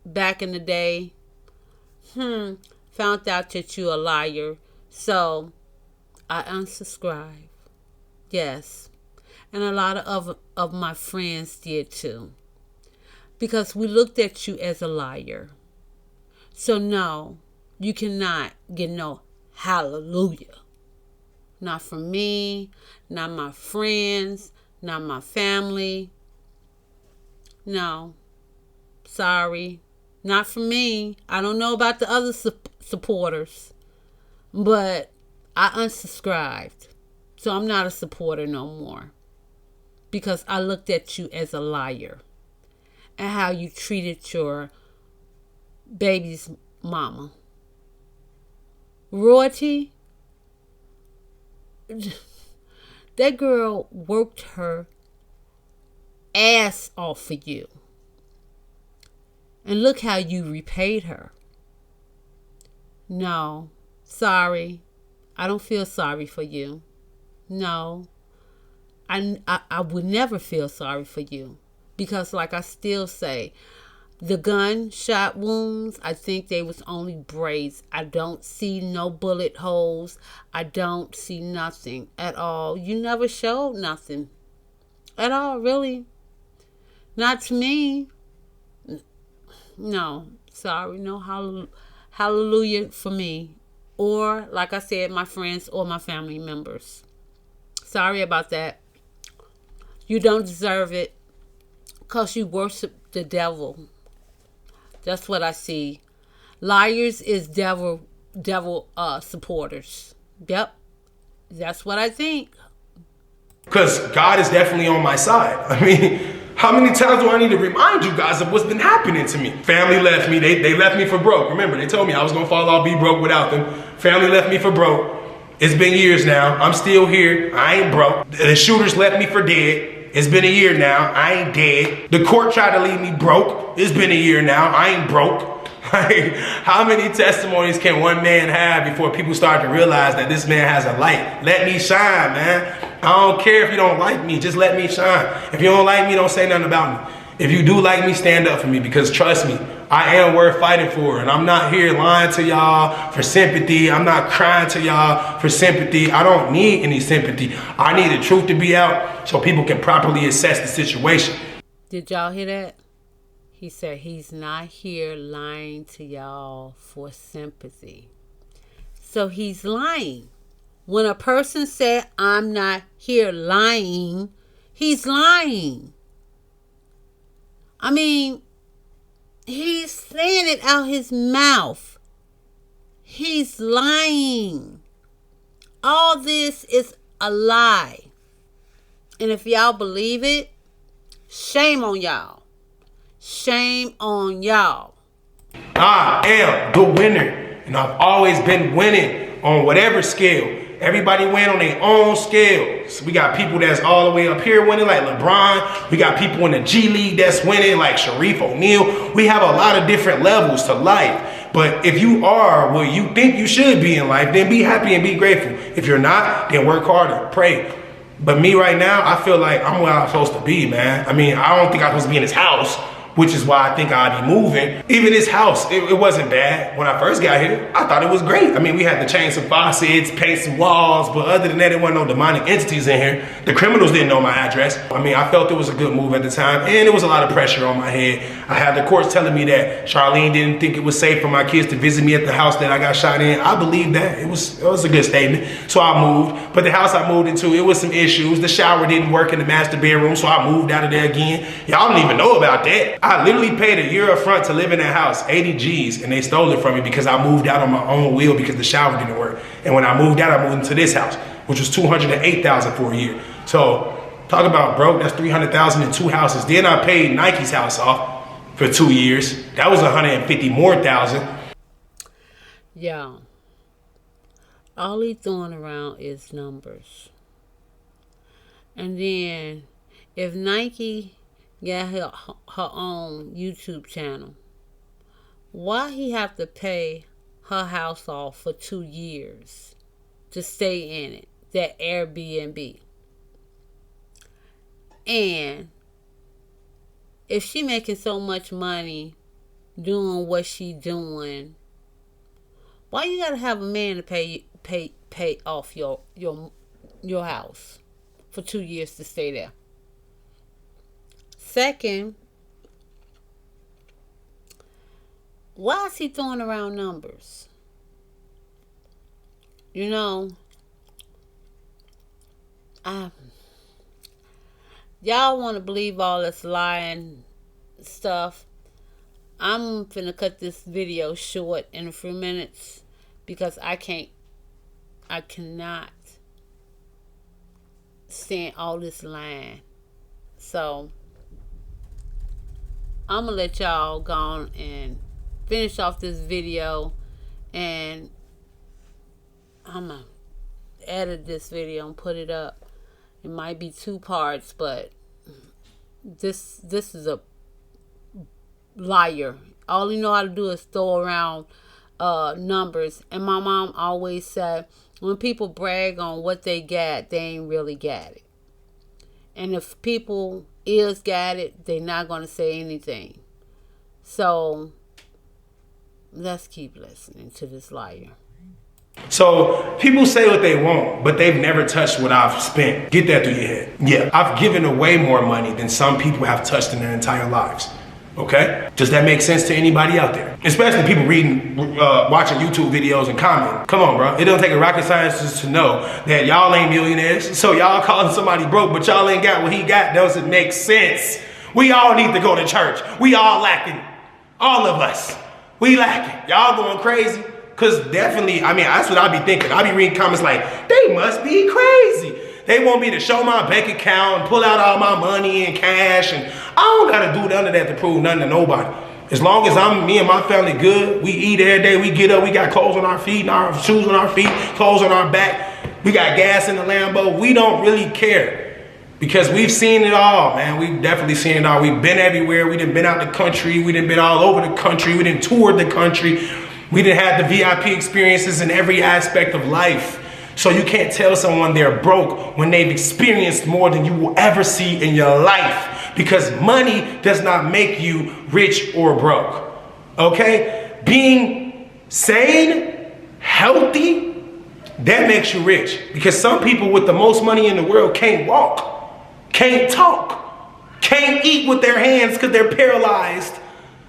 A: back in the day. Found out that you a liar. So I unsubscribed. Yes. And a lot of my friends did too. Because we looked at you as a liar. So no, you cannot get no hallelujah. Not from me, not my friends, not my family. No, sorry, not from me. I don't know about the other supporters, but I unsubscribed. So I'm not a supporter no more. Because I looked at you as a liar. And how you treated your baby's mama. Royalty, that girl worked her ass off for you. And look how you repaid her. No, sorry. I don't feel sorry for you. No, I would never feel sorry for you. Because like I still say, the gunshot wounds, I think they was only braids. I don't see no bullet holes. I don't see nothing at all. You never showed nothing at all, really. Not to me. No, sorry, no hallelujah for me. Or, like I said, my friends or my family members. Sorry about that. You don't deserve it because you worship the devil. That's what I see. Liars is devil supporters. Yep. That's what I think.
B: Because God is definitely on my side. I mean, how many times do I need to remind you guys of what's been happening to me? Family left me. They left me for broke. Remember, they told me I was going to fall off, be broke without them. Family left me for broke. It's been years now. I'm still here. I ain't broke. The shooters left me for dead. It's been a year now. I ain't dead. The court tried to leave me broke. It's been a year now. I ain't broke. Like, how many testimonies can one man have before people start to realize that this man has a light? Let me shine, man. I don't care if you don't like me. Just let me shine. If you don't like me, don't say nothing about me. If you do like me, stand up for me, because trust me, I am worth fighting for. And I'm not here lying to y'all for sympathy. I'm not crying to y'all for sympathy. I don't need any sympathy. I need the truth to be out so people can properly assess the situation.
A: Did y'all hear that? He said he's not here lying to y'all for sympathy. So he's lying. When a person said, I'm not here lying, he's lying. I mean, he's saying it out his mouth. He's lying. All this is a lie. And if y'all believe it, shame on y'all. Shame on y'all.
B: I am the winner. And I've always been winning on whatever scale. Everybody win on their own scale. So we got people that's all the way up here winning like LeBron. We got people in the G League that's winning like Sharif O'Neal. We have a lot of different levels to life. But if you are where you think you should be in life, then be happy and be grateful. If you're not, then work harder, pray. But me right now, I feel like I'm where I'm supposed to be, man. I mean, I don't think I'm supposed to be in this house, which is why I think I'll be moving. Even this house, it wasn't bad. When I first got here, I thought it was great. I mean, we had to change some faucets, paint some walls, but other than that, there wasn't no demonic entities in here. The criminals didn't know my address. I mean, I felt it was a good move at the time, and it was a lot of pressure on my head. I had the courts telling me that Charlene didn't think it was safe for my kids to visit me at the house that I got shot in. I believe that. It was a good statement. So I moved. But the house I moved into, it was some issues. The shower didn't work in the master bedroom, so I moved out of there again. Y'all don't even know about that. I literally paid a year up front to live in that house, 80 G's, and they stole it from me because I moved out on my own will because the shower didn't work. And when I moved out, I moved into this house, which was $208,000 for a year. So talk about broke, that's $300,000 in 2 houses. Then I paid Nike's house off for 2 years. That was $150,000 more.
A: Yeah. All he's throwing around is numbers. And then if Nike got her own YouTube channel, why he have to pay her house off for 2 years to stay in it, that Airbnb? And if she making so much money doing what she doing, why you gotta have a man to pay off your house for 2 years to stay there? Second, why is he throwing around numbers? You know, y'all want to believe all this lying stuff. I'm finna cut this video short in a few minutes because I cannot stand all this lying. So I'm gonna let y'all go on and finish off this video, and I'm gonna edit this video and put it up. It might be 2 parts, but this is a liar. All he know how to do is throw around numbers. And my mom always said, when people brag on what they got, they ain't really got it. And if people is got it, they're not going to say anything. So let's keep listening to this liar.
B: So people say what they want, but they've never touched what I've spent. Get that through your head. Yeah, I've given away more money than some people have touched in their entire lives. Okay? Does that make sense to anybody out there? Especially people reading, watching YouTube videos and commenting. Come on, bro. It don't take a rocket scientist to know that y'all ain't millionaires. So y'all calling somebody broke, but y'all ain't got what he got. Doesn't make sense. We all need to go to church. We all lacking. All of us. We lacking. Y'all going crazy. Because definitely, I mean, that's what I be thinking. I be reading comments like, they must be crazy. They want me to show my bank account and pull out all my money and cash. And I don't got to do none of that to prove nothing to nobody. As long as me and my family good, we eat every day, we get up, we got clothes on our feet, our shoes on our feet, clothes on our back. We got gas in the Lambo. We don't really care. Because we've seen it all, man. We've definitely seen it all. We've been everywhere. We done been out the country. We done been all over the country. We done toured the country. We done had the VIP experiences in every aspect of life. So you can't tell someone they're broke when they've experienced more than you will ever see in your life. Because money does not make you rich or broke. Okay? Being sane, healthy, that makes you rich. Because some people with the most money in the world can't walk, can't talk, can't eat with their hands because they're paralyzed.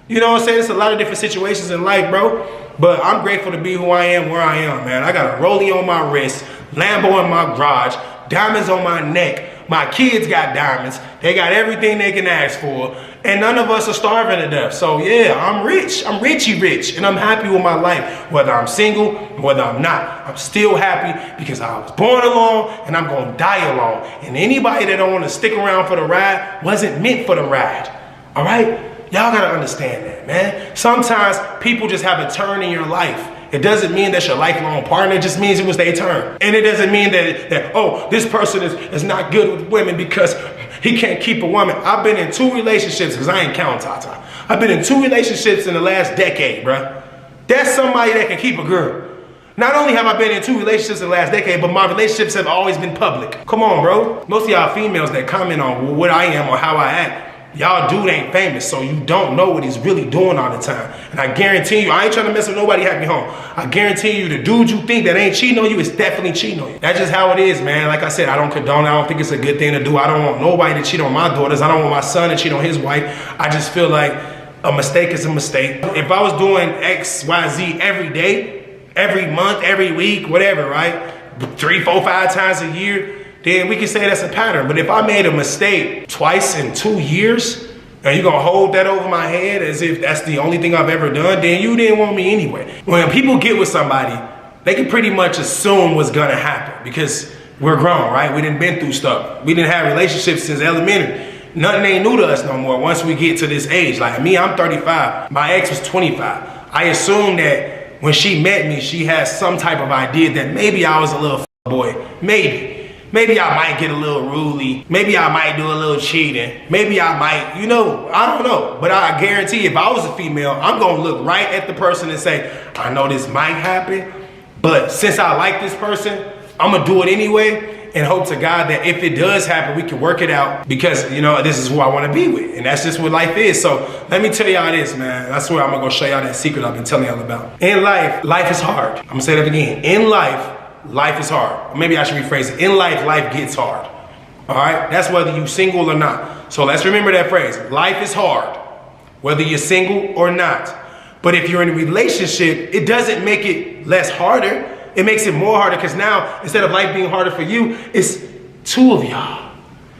B: You know what I'm saying? It's a lot of different situations in life, bro. But I'm grateful to be who I am, where I am, man. I got a rollie on my wrist, Lambo in my garage, diamonds on my neck, My kids got diamonds. They got everything they can ask for. And none of us are starving to death. So yeah, I'm rich. I'm richy rich. And I'm happy with my life. Whether I'm single, whether I'm not. I'm still happy because I was born alone and I'm going to die alone. And anybody that don't want to stick around for the ride wasn't meant for the ride. All right? Y'all got to understand that, man. Sometimes people just have a turn in your life. It doesn't mean that's your lifelong partner. It just means it was their turn. And it doesn't mean that oh, this person is not good with women because he can't keep a woman. I've been in 2 relationships, because I ain't counting Tata. I've been in 2 relationships in the last decade, bruh. That's somebody that can keep a girl. Not only have I been in 2 relationships in the last decade, but my relationships have always been public. Come on, bro. Most of y'all females that comment on what I am or how I act, y'all dude ain't famous, so you don't know what he's really doing all the time. And I guarantee you, I ain't trying to mess with nobody happy home. I guarantee you, the dude you think that ain't cheating on you is definitely cheating on you. That's just how it is, man. Like I said, I don't condone it. I don't think it's a good thing to do. I don't want nobody to cheat on my daughters. I don't want my son to cheat on his wife. I just feel like a mistake is a mistake. If I was doing X, Y, Z every day, every month, every week, whatever, right? 3, 4, 5 times a year, then we can say that's a pattern. But if I made a mistake twice in 2 years, and you're gonna hold that over my head as if that's the only thing I've ever done, then you didn't want me anyway. When people get with somebody, they can pretty much assume what's gonna happen because we're grown, right? We done been through stuff. We didn't have relationships since elementary. Nothing ain't new to us no more once we get to this age. Like me, I'm 35. My ex was 25. I assumed that when she met me, she had some type of idea that maybe I was a little boy. Maybe I might get a little ruly. Maybe I might do a little cheating. Maybe I might, you know, I don't know. But I guarantee if I was a female, I'm gonna look right at the person and say, I know this might happen, but since I like this person, I'm gonna do it anyway and hope to God that if it does happen, we can work it out because, you know, this is who I wanna be with. And that's just what life is. So let me tell y'all this, man. I swear I'm gonna go show y'all that secret I've been telling y'all about. In life is hard. I'm gonna say that again. In life is hard. Or maybe I should rephrase it. In life gets hard. All right? That's whether you single or not. So let's remember that phrase. Life is hard, whether you're single or not. But if you're in a relationship, it doesn't make it less harder. It makes it more harder because now, instead of life being harder for you, it's 2 of y'all.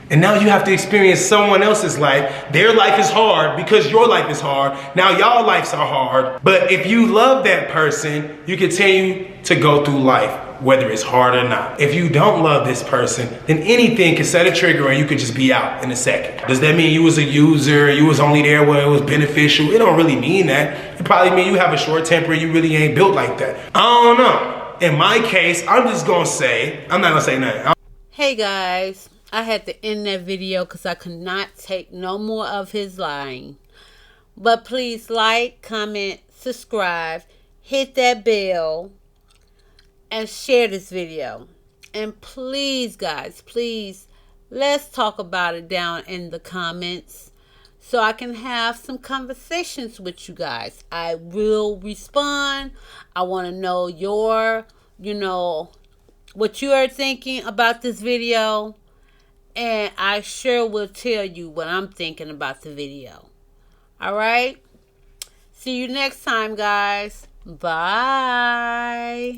B: And now you have to experience someone else's life. Their life is hard because your life is hard. Now y'all lives are hard. But if you love that person, you continue to go through life, whether it's hard or not. If you don't love this person, then anything can set a trigger and you could just be out in a second. Does that mean you was a user, you was only there where it was beneficial? It don't really mean that. It probably mean you have a short temper and you really ain't built like that. I don't know. In my case, I'm just gonna say, I'm not gonna say nothing.
A: Hey guys, I had to end that video because I could not take no more of his lying. But please like, comment, subscribe, hit that bell, and share this video. And please guys, please, let's talk about it down in the comments so I can have some conversations with you guys. I will respond. I want to know your, what you are thinking about this video. And I sure will tell you what I'm thinking about the video. Alright? See you next time, guys. Bye.